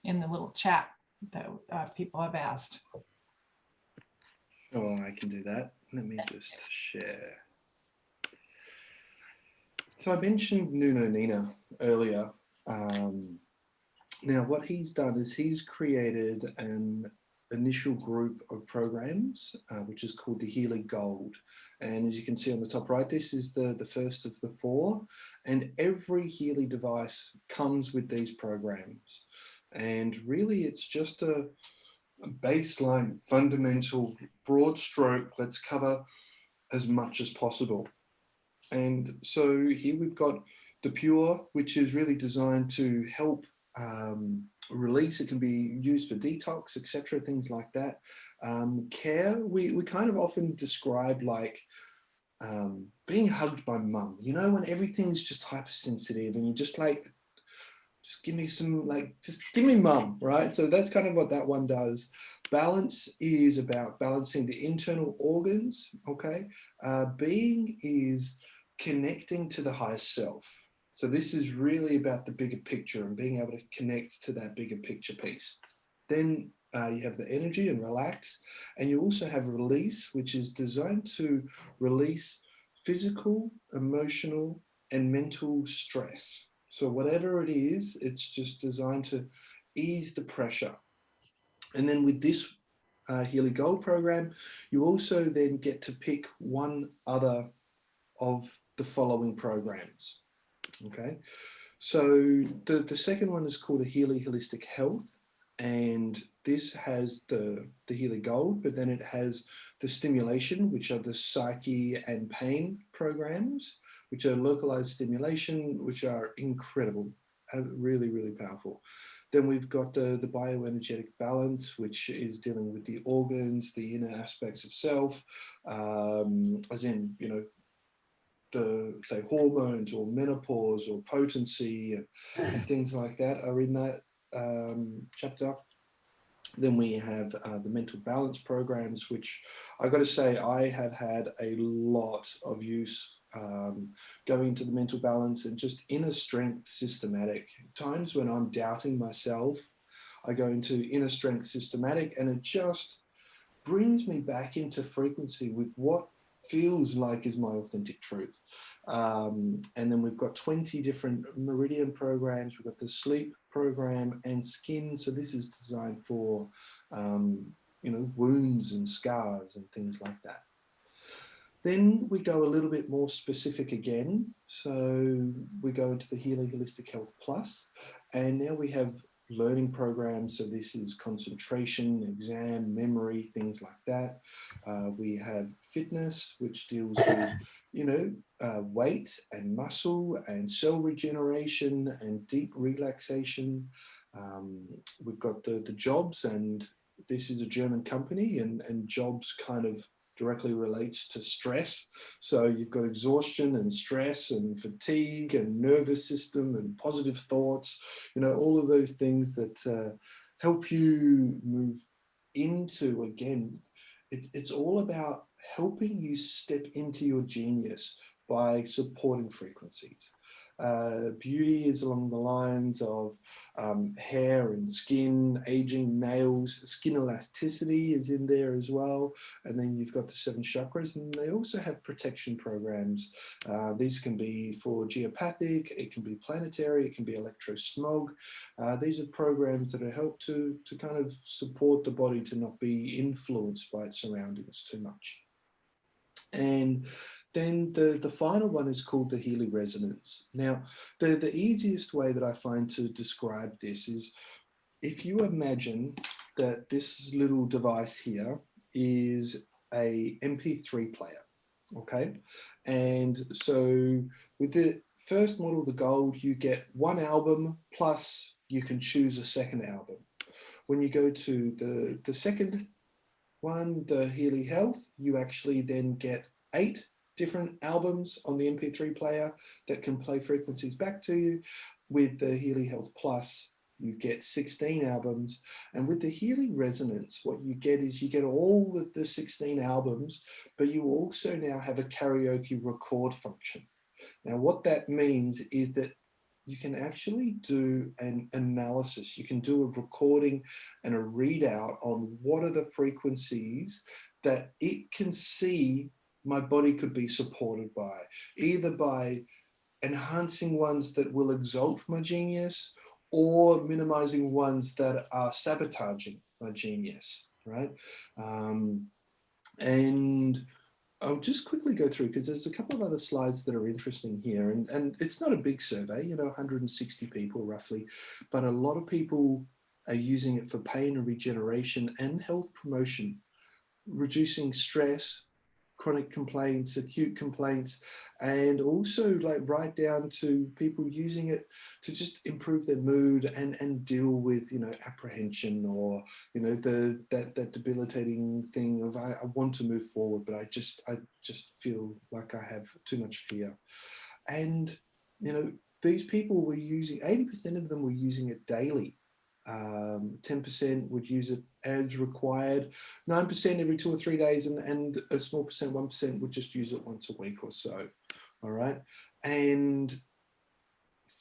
in the little chat that people have asked. Sure, I can do that. Let me just share. So I mentioned Nuno Nina earlier. Now what he's done is he's created an initial group of programs, which is called the Healy Gold. And as you can see on the top right, this is the first of the 4. And every Healy device comes with these programs. And really it's just a baseline, fundamental, broad stroke. Let's cover as much as possible. And so here we've got the Pure, which is really designed to help release. It can be used for detox, etc., things like that. Care, we kind of often describe like being hugged by mum, when everything's just hypersensitive and you just like, just give me some, just give me mum, right? So that's kind of what that one does. Balance is about balancing the internal organs, okay? Being is connecting to the higher self. So this is really about the bigger picture and being able to connect to that bigger picture piece. Then you have the energy and relax, and you also have release, which is designed to release physical, emotional, and mental stress. So whatever it is, it's just designed to ease the pressure. And then with this Healy Gold program, you also then get to pick one other of the following programs. Okay, so the second one is called a Healy Holistic Health, and this has the Healy Gold, but then it has the stimulation, which are the psyche and pain programs, which are localized stimulation, which are incredible, really, really powerful. Then we've got the bioenergetic balance, which is dealing with the organs, the inner aspects of self, as in, the, say, hormones or menopause or potency and things like that are in that chapter. Then we have the mental balance programs, which I got to say I have had a lot of use going into the mental balance and just inner strength systematic. Times when I'm doubting myself, I go into inner strength systematic, and it just brings me back into frequency with what feels like is my authentic truth. And then we've got 20 different meridian programs. We've got the sleep program and skin. So this is designed for, wounds and scars and things like that. Then we go a little bit more specific again. So we go into the Healy Holistic Health Plus, and now we have learning programs. So this is concentration, exam, memory, things like that. We have fitness, which deals with, weight and muscle and cell regeneration and deep relaxation. We've got the jobs, and this is a German company, and jobs kind of directly relates to stress. So you've got exhaustion and stress and fatigue and nervous system and positive thoughts, all of those things that help you move into, again, it's all about helping you step into your genius by supporting frequencies. Beauty is along the lines of hair and skin, aging, nails, skin elasticity is in there as well. And then you've got the 7 chakras, and they also have protection programs. These can be for geopathic, it can be planetary, it can be electrosmog. These are programs that are help to kind of support the body to not be influenced by its surroundings too much. And then the final one is called the Healy resonance. Now, the easiest way that I find to describe this is if you imagine that this little device here is a MP3 player, okay? And so with the first model, the gold, you get one album plus you can choose a second album. When you go to the second one, the Healy Health, you actually then get 8 different albums on the MP3 player that can play frequencies back to you. With the Healy Health Plus, you get 16 albums. And with the Healy Resonance, what you get is you get all of the 16 albums, but you also now have a karaoke record function. Now, what that means is that you can actually do an analysis. You can do a recording and a readout on what are the frequencies that it can see my body could be supported by, either by enhancing ones that will exalt my genius or minimizing ones that are sabotaging my genius, right? And I'll just quickly go through because there's a couple of other slides that are interesting here, and it's not a big survey, 160 people roughly, but a lot of people are using it for pain and regeneration and health promotion, reducing stress, chronic complaints, acute complaints, and also like right down to people using it to just improve their mood and deal with, apprehension or, that debilitating thing of I want to move forward, but I just feel like I have too much fear. And, these people were using, 80% of them were using it daily. 10% would use it as required, 9% every 2 or 3 days, and a small percent, 1%, would just use it once a week or so. All right. And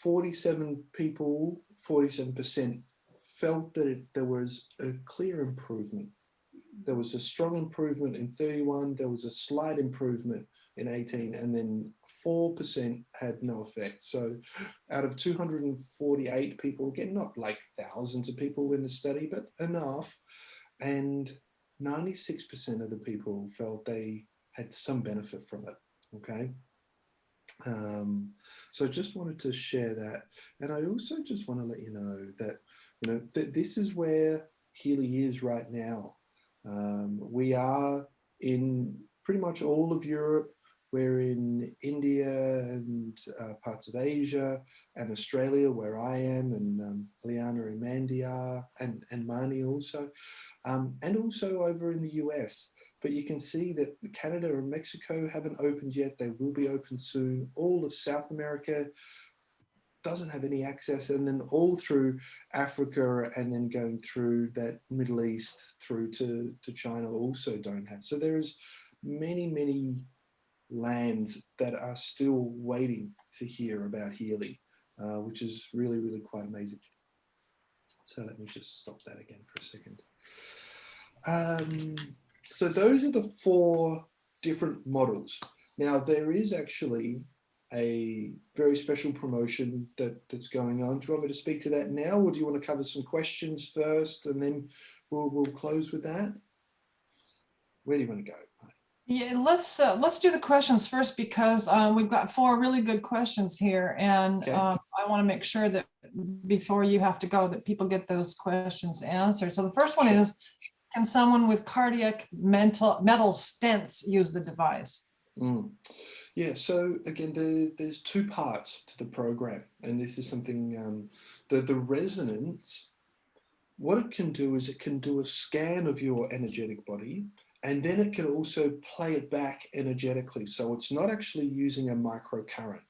47% felt that there was a clear improvement. There was a strong improvement in 31, there was a slight improvement in 18, and then 4% had no effect. So out of 248 people, again, not like thousands of people in the study, but enough, and 96% of the people felt they had some benefit from it, okay? So I just wanted to share that. And I also just want to let you know that, this is where Healy is right now. We are in pretty much all of Europe. We're in India and parts of Asia and Australia, where I am, and Liana and Mandy are, and Marnie also, and also over in the US. But you can see that Canada and Mexico haven't opened yet. They will be open soon. All of South America doesn't have any access, and then all through Africa, and then going through that Middle East through to China also don't have. So there's many lands that are still waiting to hear about Healy, which is really quite amazing. So let me just stop that again for a second. So those are the 4 different models. Now there is actually a very special promotion that's going on. Do you want me to speak to that now, or do you want to cover some questions first and then we'll close with that? Where do you want to go? Yeah, let's do the questions first, because we've got 4 really good questions here, and Okay. I want to make sure that before you have to go, that people get those questions answered. So the first one is, can someone with cardiac metal stents use the device? Yeah, so again, there's 2 parts to the program, and this is something, the resonance, what it can do is it can do a scan of your energetic body, and then it can also play it back energetically. So it's not actually using a microcurrent,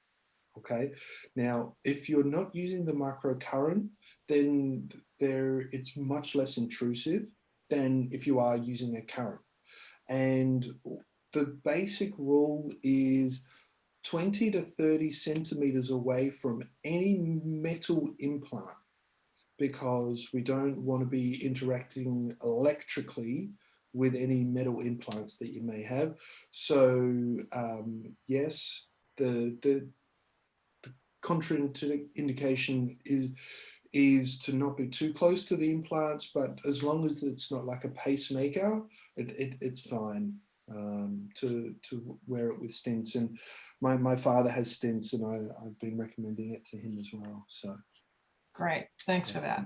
okay? Now, if you're not using the microcurrent, then it's much less intrusive than if you are using a current. And the basic rule is 20 to 30 centimeters away from any metal implant, because we don't want to be interacting electrically with any metal implants that you may have. So yes, the contraindication is to not be too close to the implants, but as long as it's not like a pacemaker, it's fine. to wear it with stents. And my father has stents, and I've been recommending it to him as well. So Great, thanks for that.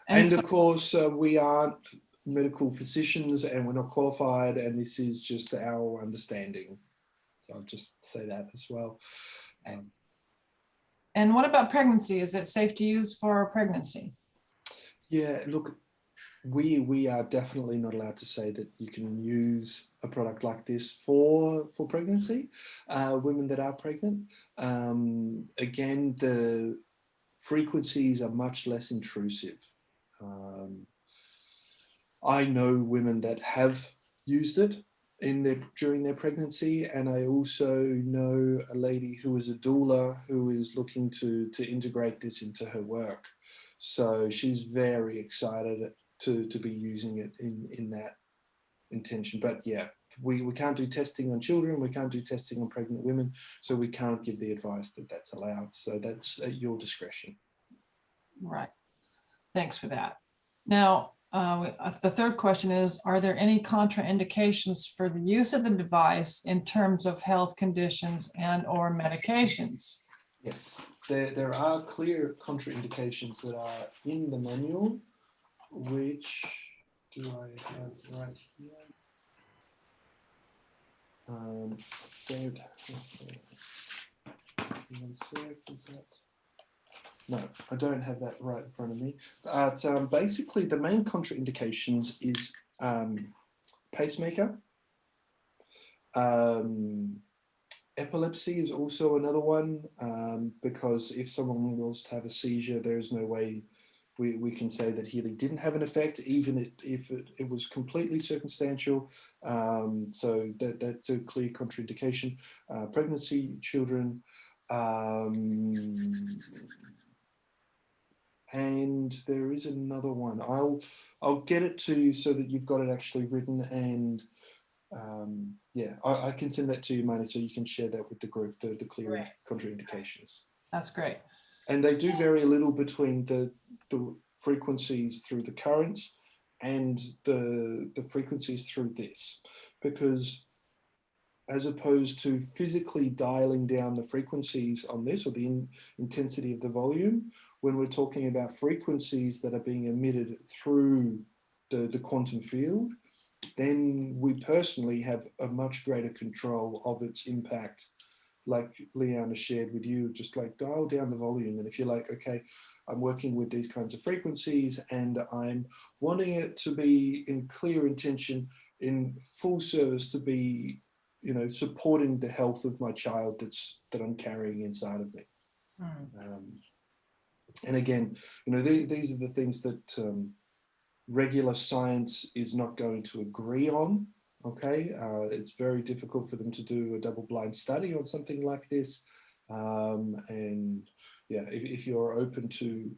And so, of course, we aren't medical physicians, and we're not qualified, and this is just our understanding. So I'll just say that as well. and what about pregnancy? Is it safe to use for pregnancy? Yeah, look, we are definitely not allowed to say that you can use a product like this for pregnancy, women that are pregnant. Again, the frequencies are much less intrusive. I know women that have used it during their pregnancy, and I also know a lady who is a doula who is looking to integrate this into her work. So she's very excited to be using it in that intention. But yeah, we can't do testing on children, we can't do testing on pregnant women, so we can't give the advice that that's allowed. So that's at your discretion. Right. Thanks for that. Now, the third question is, are there any contraindications for the use of the device in terms of health conditions and or medications? Yes, there are clear contraindications that are in the manual, which do I have right here? Don't, one sec, is that? No, I don't have that right in front of me. But basically, the main contraindications is pacemaker. Epilepsy is also another one, because if someone was to have a seizure, there's no way we can say that Healy didn't have an effect, even if it was completely circumstantial. So that's a clear contraindication. Pregnancy, children, and there is another one. I'll get it to you so that you've got it actually written, and yeah, I can send that to you, Marnie, so you can share that with the group, the clear Right. contraindications. That's great. And they do vary a little between the frequencies through the currents and the frequencies through this, because as opposed to physically dialing down the frequencies on this, or the intensity of the volume, when we're talking about frequencies that are being emitted through the quantum field, then we personally have a much greater control of its impact. Like Leanna shared with you, just like dial down the volume. And if you're like, okay, I'm working with these kinds of frequencies and I'm wanting it to be in clear intention, in full service, to be, you know, supporting the health of my child that I'm carrying inside of me. And again, you know, these are the things that regular science is not going to agree on. Okay, it's very difficult for them to do a double-blind study on something like this. And yeah, if you're open to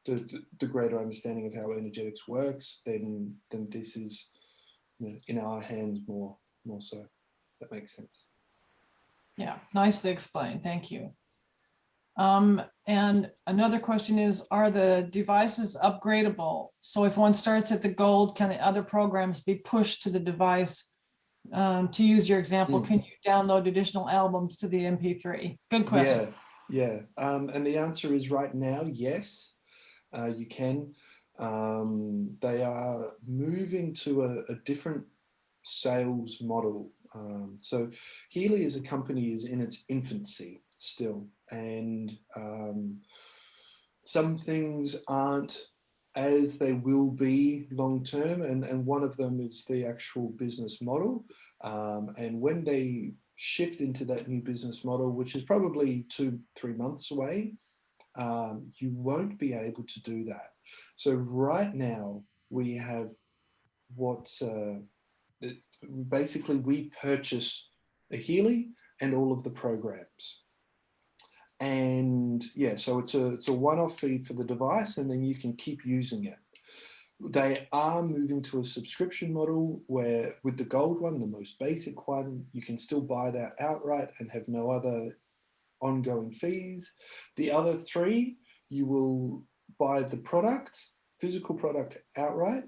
the greater understanding of how energetics works, then this is, you know, in our hands more so. That makes sense. Yeah, nicely explained. Thank you. And another question is, are the devices upgradable? So if one starts at the gold, can the other programs be pushed to the device? To use your example, can you download additional albums to the MP3? Good question. Yeah. And the answer is right now, yes, you can. They are moving to a different sales model. So Healy as a company is in its infancy still, and some things aren't as they will be long term, and one of them is the actual business model. And when they shift into that new business model, which is probably 2-3 months away, you won't be able to do that. So right now we have what basically we purchase a Healy and all of the programs. And yeah, so it's a one-off fee for the device, and then you can keep using it. They are moving to a subscription model where with the gold one, the most basic one, you can still buy that outright and have no other ongoing fees. The other 3, you will buy the product, physical product outright,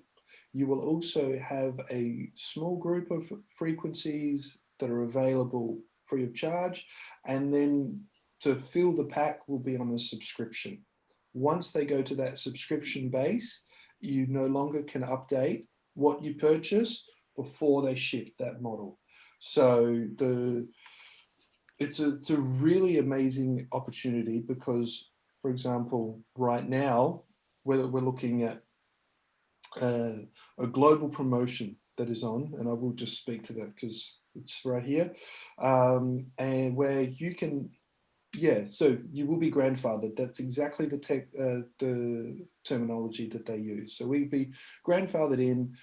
You will also have a small group of frequencies that are available free of charge, and then to fill the pack will be on a subscription. Once they go to that subscription base, you no longer can update what you purchase before they shift that model. So it's a really amazing opportunity because, for example, right now we're looking at a global promotion that is on, and I will just speak to that because it's right here, and where you can, so you will be grandfathered. That's exactly the terminology that they use. So we'd be grandfathered in,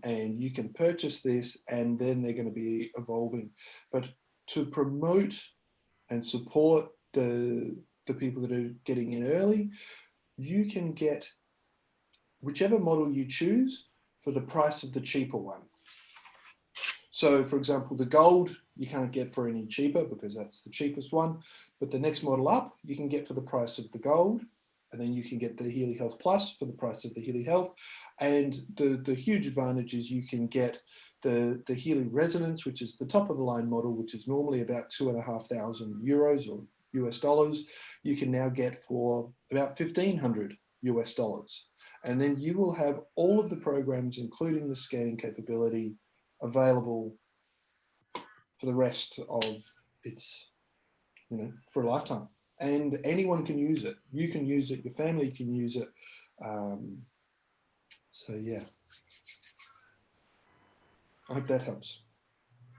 and you can purchase this, and then they're going to be evolving. But to promote and support the people that are getting in early, you can get whichever model you choose for the price of the cheaper one. So for example, the gold you can't get for any cheaper because that's the cheapest one, but the next model up you can get for the price of the gold, and then you can get the Healy Health Plus for the price of the Healy Health. And the huge advantage is you can get the Healy Resonance, which is the top of the line model, which is normally about €2,500 or US dollars. You can now get for about $1,500 US dollars. And then you will have all of the programs, including the scanning capability, available for the rest of its, for a lifetime. And anyone can use it. You can use it, your family can use it. So yeah, I hope that helps.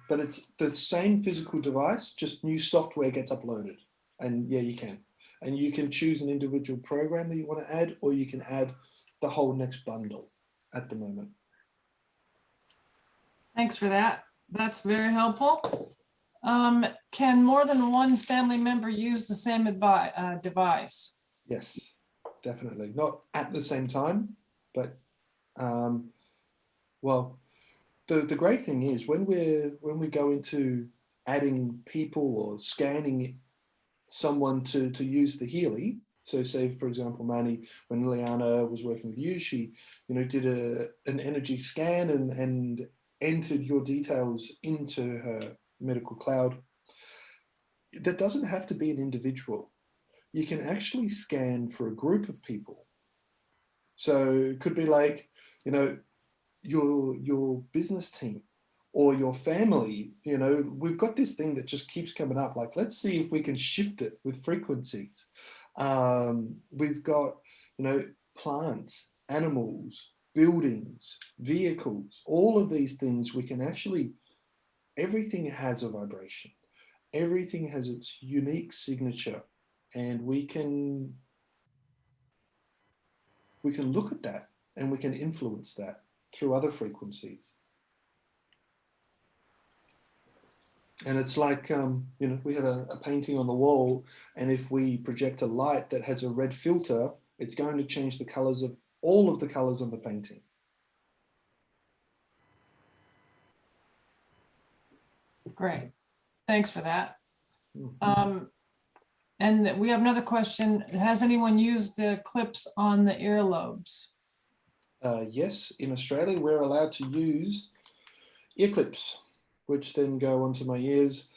But it's the same physical device, just new software gets uploaded. And yeah, you can. And you can choose an individual program that you want to add, or you can add the whole next bundle at the moment. Thanks for that. That's very helpful. Can more than one family member use the same device? Yes, definitely. Not at the same time, but well, the great thing is when we go into adding people or scanning someone to use the Healy. So say, for example, Marnie, when Liana was working with you, she, did an energy scan and entered your details into her medical cloud. That doesn't have to be an individual. You can actually scan for a group of people. So it could be like, your business team or your family. We've got this thing that just keeps coming up. Like, let's see if we can shift it with frequencies. We've got, plants, animals, buildings, vehicles, all of these things we can actually, everything has a vibration. Everything has its unique signature, and we can look at that and we can influence that through other frequencies. And it's like, we have a painting on the wall, and if we project a light that has a red filter, it's going to change the colors of all of the colors on the painting. Great. Thanks for that. And we have another question. Has anyone used the clips on the earlobes? Yes, in Australia, we're allowed to use ear clips, which then go onto my ears.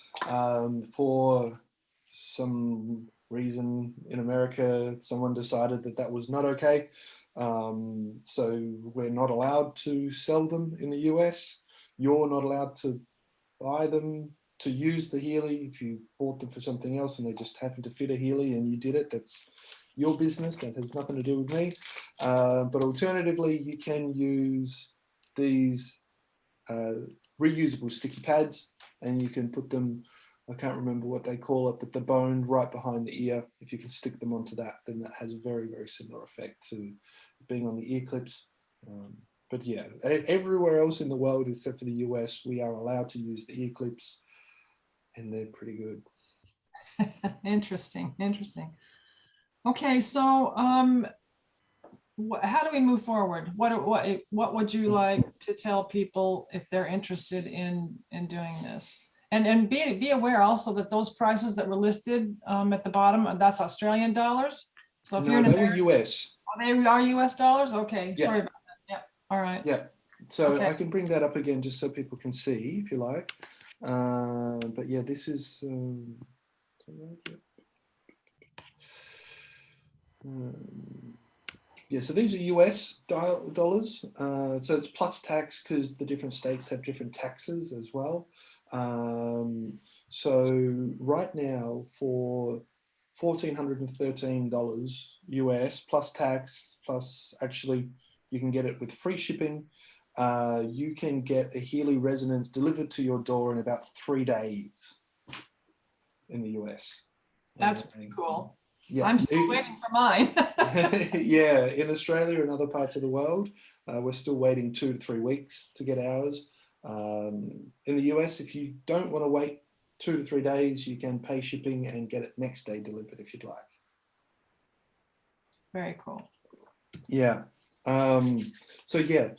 For some reason in America, someone decided that was not okay. So we're not allowed to sell them in the US. You're not allowed to buy them to use the Healy. If you bought them for something else and they just happened to fit a Healy and you did it, that's your business. That has nothing to do with me. But alternatively, you can use these reusable sticky pads, and you can put them, I can't remember what they call it, but the bone right behind the ear. If you can stick them onto that, then that has a very, very similar effect to being on the ear clips. But yeah, everywhere else in the world except for the US, we are allowed to use the ear clips, and they're pretty good. Interesting. Okay, so how do we move forward? What would you like to tell people if they're interested in doing this? And be aware also that those prices that were listed at the bottom, that's Australian dollars. So if you're in they America, were US. they are US dollars. Okay, Yeah. sorry about that. Yeah. All right. Yeah. So Okay. I can bring that up again just so people can see if you like. But yeah, this is yeah, so these are US dollars. So it's plus tax because the different states have different taxes as well. So right now for $1,413 US plus tax, plus actually you can get it with free shipping. You can get a Healy resonance delivered to your door in about 3 days in the US. That's pretty cool. Yeah. I'm still waiting for mine. Yeah, in Australia and other parts of the world, we're still waiting 2 to 3 weeks to get ours. In the US, if you don't want to wait 2 to 3 days, you can pay shipping and get it next day delivered if you'd like. Very cool. Yeah. So yeah,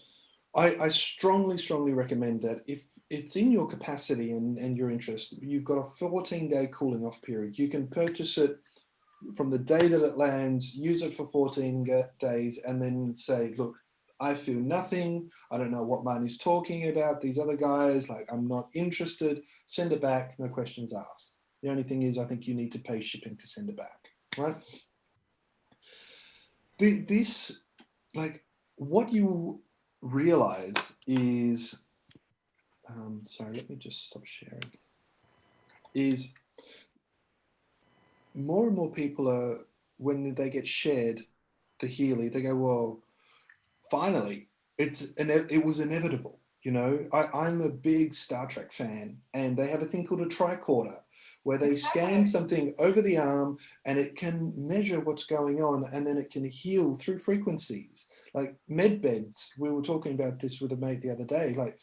I strongly recommend that if it's in your capacity and your interest, you've got a 14-day cooling off period. You can purchase it from the day that it lands, use it for 14 days, and then say, look, I feel nothing. I don't know what Marnie's talking about. These other guys, like, I'm not interested. Send it back. No questions asked. The only thing is, I think you need to pay shipping to send it back, right? This, like, what you realize is, sorry, let me just stop sharing, is more and more people are, when they get shared the Healy, they go, well, finally, it was inevitable. You know, I'm a big Star Trek fan, and they have a thing called a tricorder, where they scan something over the arm and it can measure what's going on, and then it can heal through frequencies. Like med beds, we were talking about this with a mate the other day, like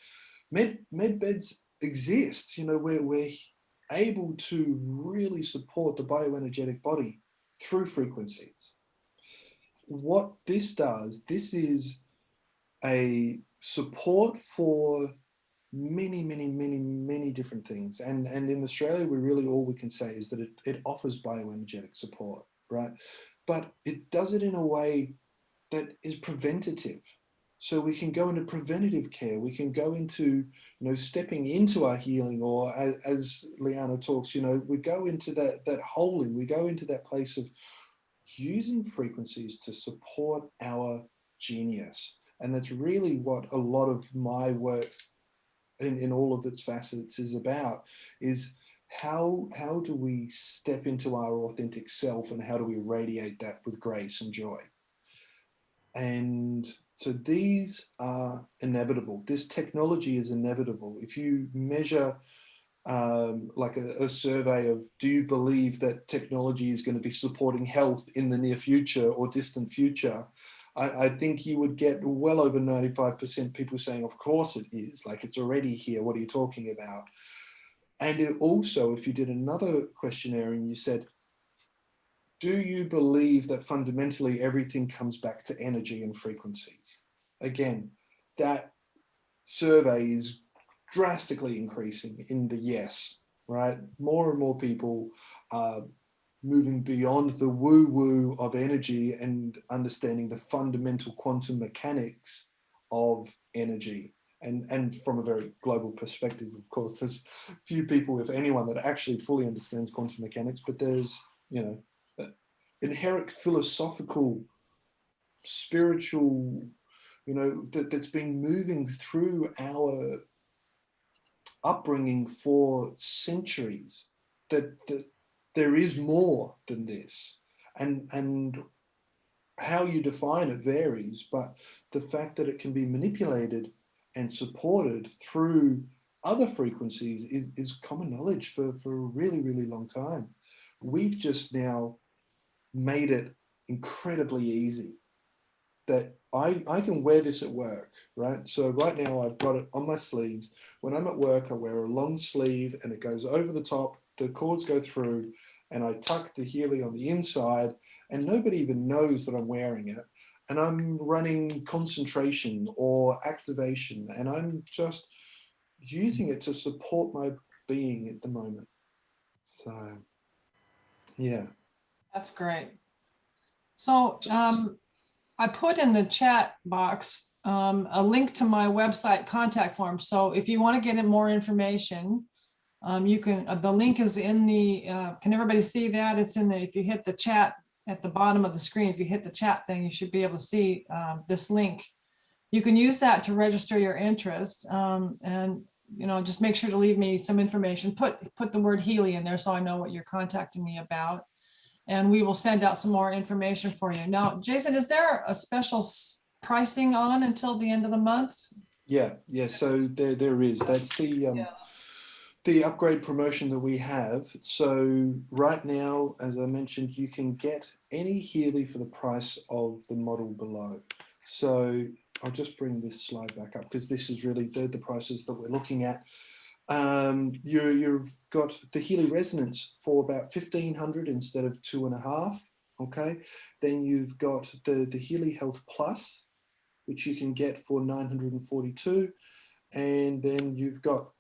med beds exist, you know, where we're able to really support the bioenergetic body through frequencies. What this does, this is a support for many different things. And in Australia, we really, all we can say is that it offers bioenergetic support, right? But it does it in a way that is preventative. So we can go into preventative care. We can go into, you know, stepping into our healing, or as Liana talks, you know, we go into that holding, we go into that place of using frequencies to support our genius. And that's really what a lot of my work in all of its facets is about, is how do we step into our authentic self, and how do we radiate that with grace and joy. And so these are inevitable. This technology is inevitable. If you measure like a survey of, do you believe that technology is going to be supporting health in the near future or distant future, I think you would get well over 95% people saying, of course it is, like it's already here, what are you talking about? And it also, if you did another questionnaire and you said, do you believe that fundamentally everything comes back to energy and frequencies? Again, that survey is drastically increasing in the yes, right? More and more people are moving beyond the woo-woo of energy and understanding the fundamental quantum mechanics of energy. And from a very global perspective, of course, there's few people, if anyone, that actually fully understands quantum mechanics, but there's, you know, inherent philosophical, spiritual, you know, that's been moving through our upbringing for centuries, that there is more than this. And how you define it varies, but the fact that it can be manipulated and supported through other frequencies is common knowledge for a really long time. We've just now made it incredibly easy that I can wear this at work, right? So right now I've got it on my sleeves. When I'm at work, I wear a long sleeve and it goes over the top, the cords go through, and I tuck the Healy on the inside, and nobody even knows that I'm wearing it. And I'm running concentration or activation, and I'm just using it to support my being at the moment. So, yeah. That's great. So I put in the chat box a link to my website contact form. So if you want to get more information, you can, the link is in the, can everybody see that? It's in the, if you hit the chat at the bottom of the screen, if you hit the chat thing, you should be able to see this link. You can use that to register your interest, and just make sure to leave me some information. Put the word Healy in there so I know what you're contacting me about, and we will send out some more information for you. Now, Jason, is there a special pricing on until the end of the month? Yeah. So there is. That's the upgrade promotion that we have. So right now, as I mentioned, you can get any Healy for the price of the model below. So I'll just bring this slide back up because this is really the prices that we're looking at. You've got the Healy Resonance for about 1,500 instead of 2.5. Okay. Then you've got the Healy Health Plus, which you can get for 942. And then you've got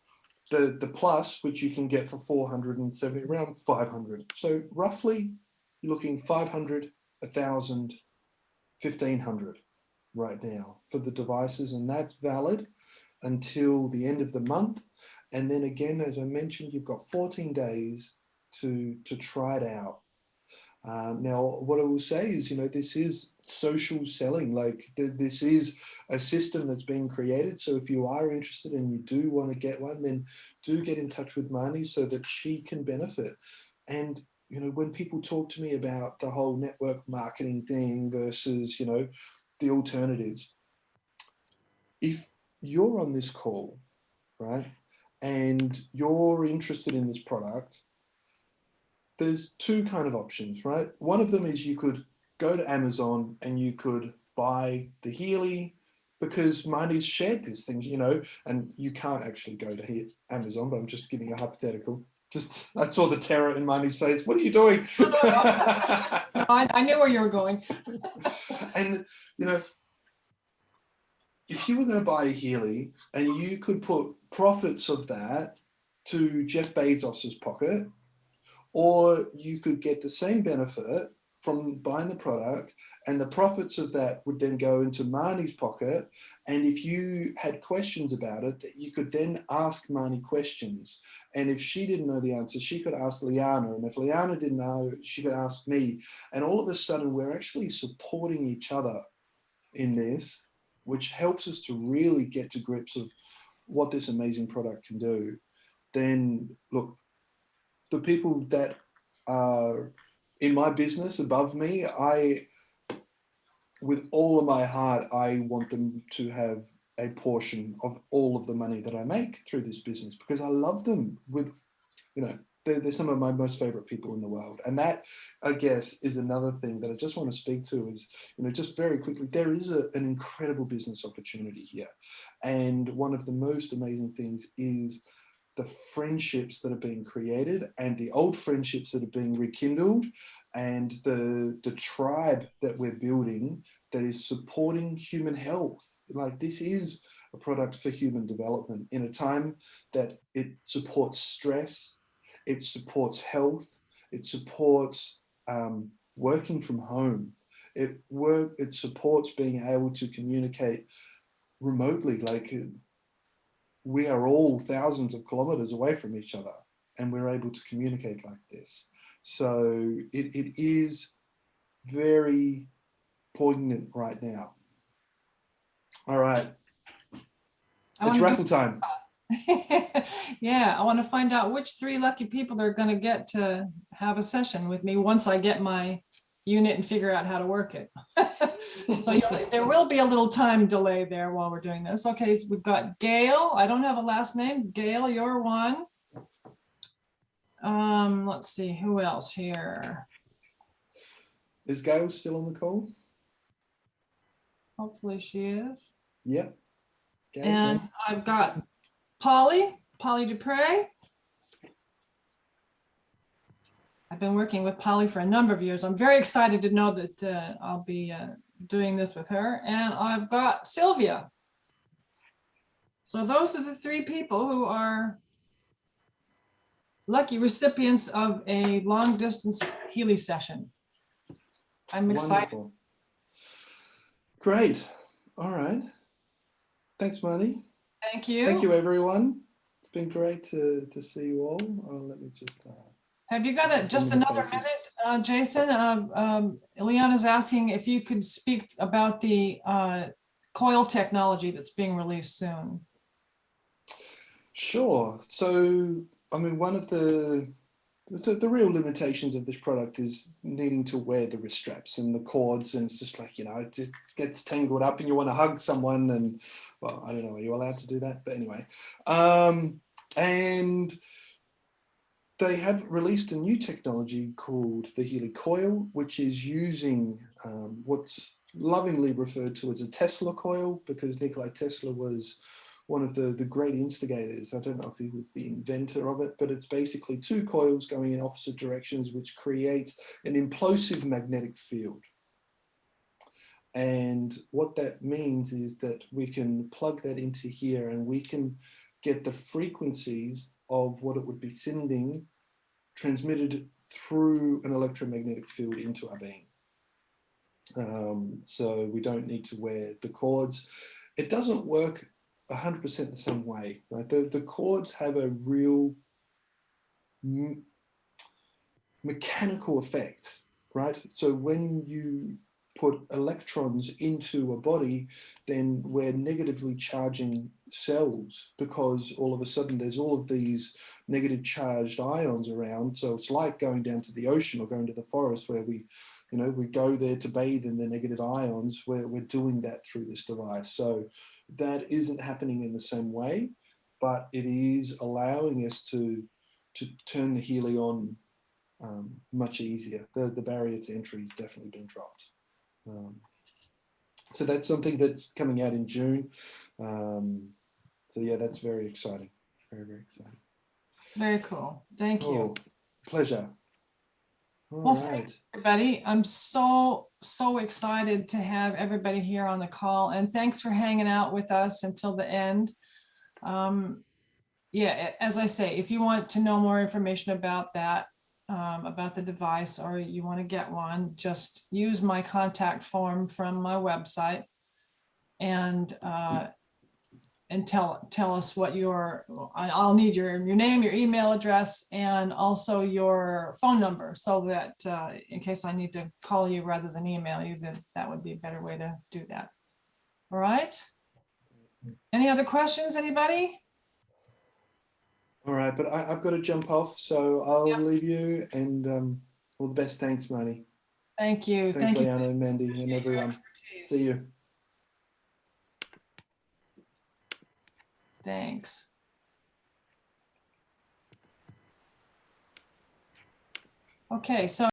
the Plus, which you can get for 470, around 500. So roughly you're looking 500, 1,000, 1,500 right now for the devices, and that's valid until the end of the month. And then again, as I mentioned, you've got 14 days to try it out. Now, what I will say is, this is social selling. Like this is a system that's been created. So if you are interested and you do want to get one, then do get in touch with Marnie so that she can benefit. And, when people talk to me about the whole network marketing thing versus, the alternatives, if you're on this call, right, and you're interested in this product, there's two kind of options, right? One of them is you could go to Amazon and you could buy the Healy, because Marnie's shared these things, and you can't actually go to Amazon, but I'm just giving a hypothetical. I saw the terror in Marnie's face. What are you doing? I knew where you were going. And, if you were going to buy a Healy and you could put profits of that to Jeff Bezos's pocket, or you could get the same benefit from buying the product, and the profits of that would then go into Marnie's pocket. And if you had questions about it, that you could then ask Marnie questions. And if she didn't know the answer, she could ask Liana. And if Liana didn't know, she could ask me. And all of a sudden, we're actually supporting each other in this, which helps us to really get to grips of what this amazing product can do. Then look, the people that are in my business above me, with all of my heart, I want them to have a portion of all of the money that I make through this business, because I love them with, they're some of my most favorite people in the world. And that, I guess, is another thing that I just want to speak to is, just very quickly, there is an incredible business opportunity here. And one of the most amazing things is the friendships that are being created and the old friendships that are being rekindled, and the tribe that we're building that is supporting human health. Like, this is a product for human development in a time that it supports stress, it supports health, it supports working from home, it supports being able to communicate remotely. Like, we are all thousands of kilometers away from each other, and we're able to communicate like this. So it is very poignant right now. All right, it's raffle time. Yeah, I want to find out which 3 lucky people are going to get to have a session with me once I get my unit and figure out how to work it. So there will be a little time delay there while we're doing this. Okay, so we've got Gail. I don't have a last name. Gail, you're one. Let's see, who else here? Is Gail still on the call? Hopefully she is. Yep. Gail, and yeah. I've got Polly Dupre. I've been working with Polly for a number of years. I'm very excited to know that I'll be doing this with her. And I've got Sylvia. So those are the 3 people who are lucky recipients of a long distance Healy session. I'm excited. Wonderful. Great. All right. Thanks, Marnie. Thank you. Thank you, everyone. It's been great to see you all. Let me just. Have you got just Some of the another faces. minute, Jason? Leon is asking if you could speak about the coil technology that's being released soon. Sure. So, I mean, one of the real limitations of this product is needing to wear the wrist straps and the cords, and it's just like, you know, it just gets tangled up and you want to hug someone, and well, I don't know, are you allowed to do that? But anyway, and they have released a new technology called the Healy coil, which is using what's lovingly referred to as a Tesla coil, because Nikola Tesla was one of the great instigators. I don't know if he was the inventor of it, but it's basically two coils going in opposite directions, which creates an implosive magnetic field. And what that means is that we can plug that into here and we can get the frequencies of what it would be sending transmitted through an electromagnetic field into our being. So we don't need to wear the cords. It doesn't work 100% the same way, right? The cords have a real mechanical effect, right? So when you put electrons into a body, then we're negatively charging cells, because all of a sudden there's all of these negative charged ions around. So it's like going down to the ocean or going to the forest, where we, you know, we go there to bathe in the negative ions. We're doing that through this device. So that isn't happening in the same way, but it is allowing us to turn the Healy on much easier. The barrier to entry has definitely been dropped. So that's something that's coming out in June. So yeah, that's very exciting. Very, very exciting. Very cool. Thank you. Oh, pleasure. All Well, right. thank you, everybody. I'm so excited to have everybody here on the call, and thanks for hanging out with us until the end. Yeah, as I say, if you want to know more information about that, about the device, or you want to get one, just use my contact form from my website, and tell us what I'll need your name, your email address, and also your phone number, so that in case I need to call you rather than email you, that would be a better way to do that. All right. Any other questions, anybody? All right, but I've got to jump off, so I'll Yep. leave you, and all the best. Thanks, Marnie. Thank you. Thanks, Thank you. Liana and Mandy and everyone. See you. Thanks. Okay, so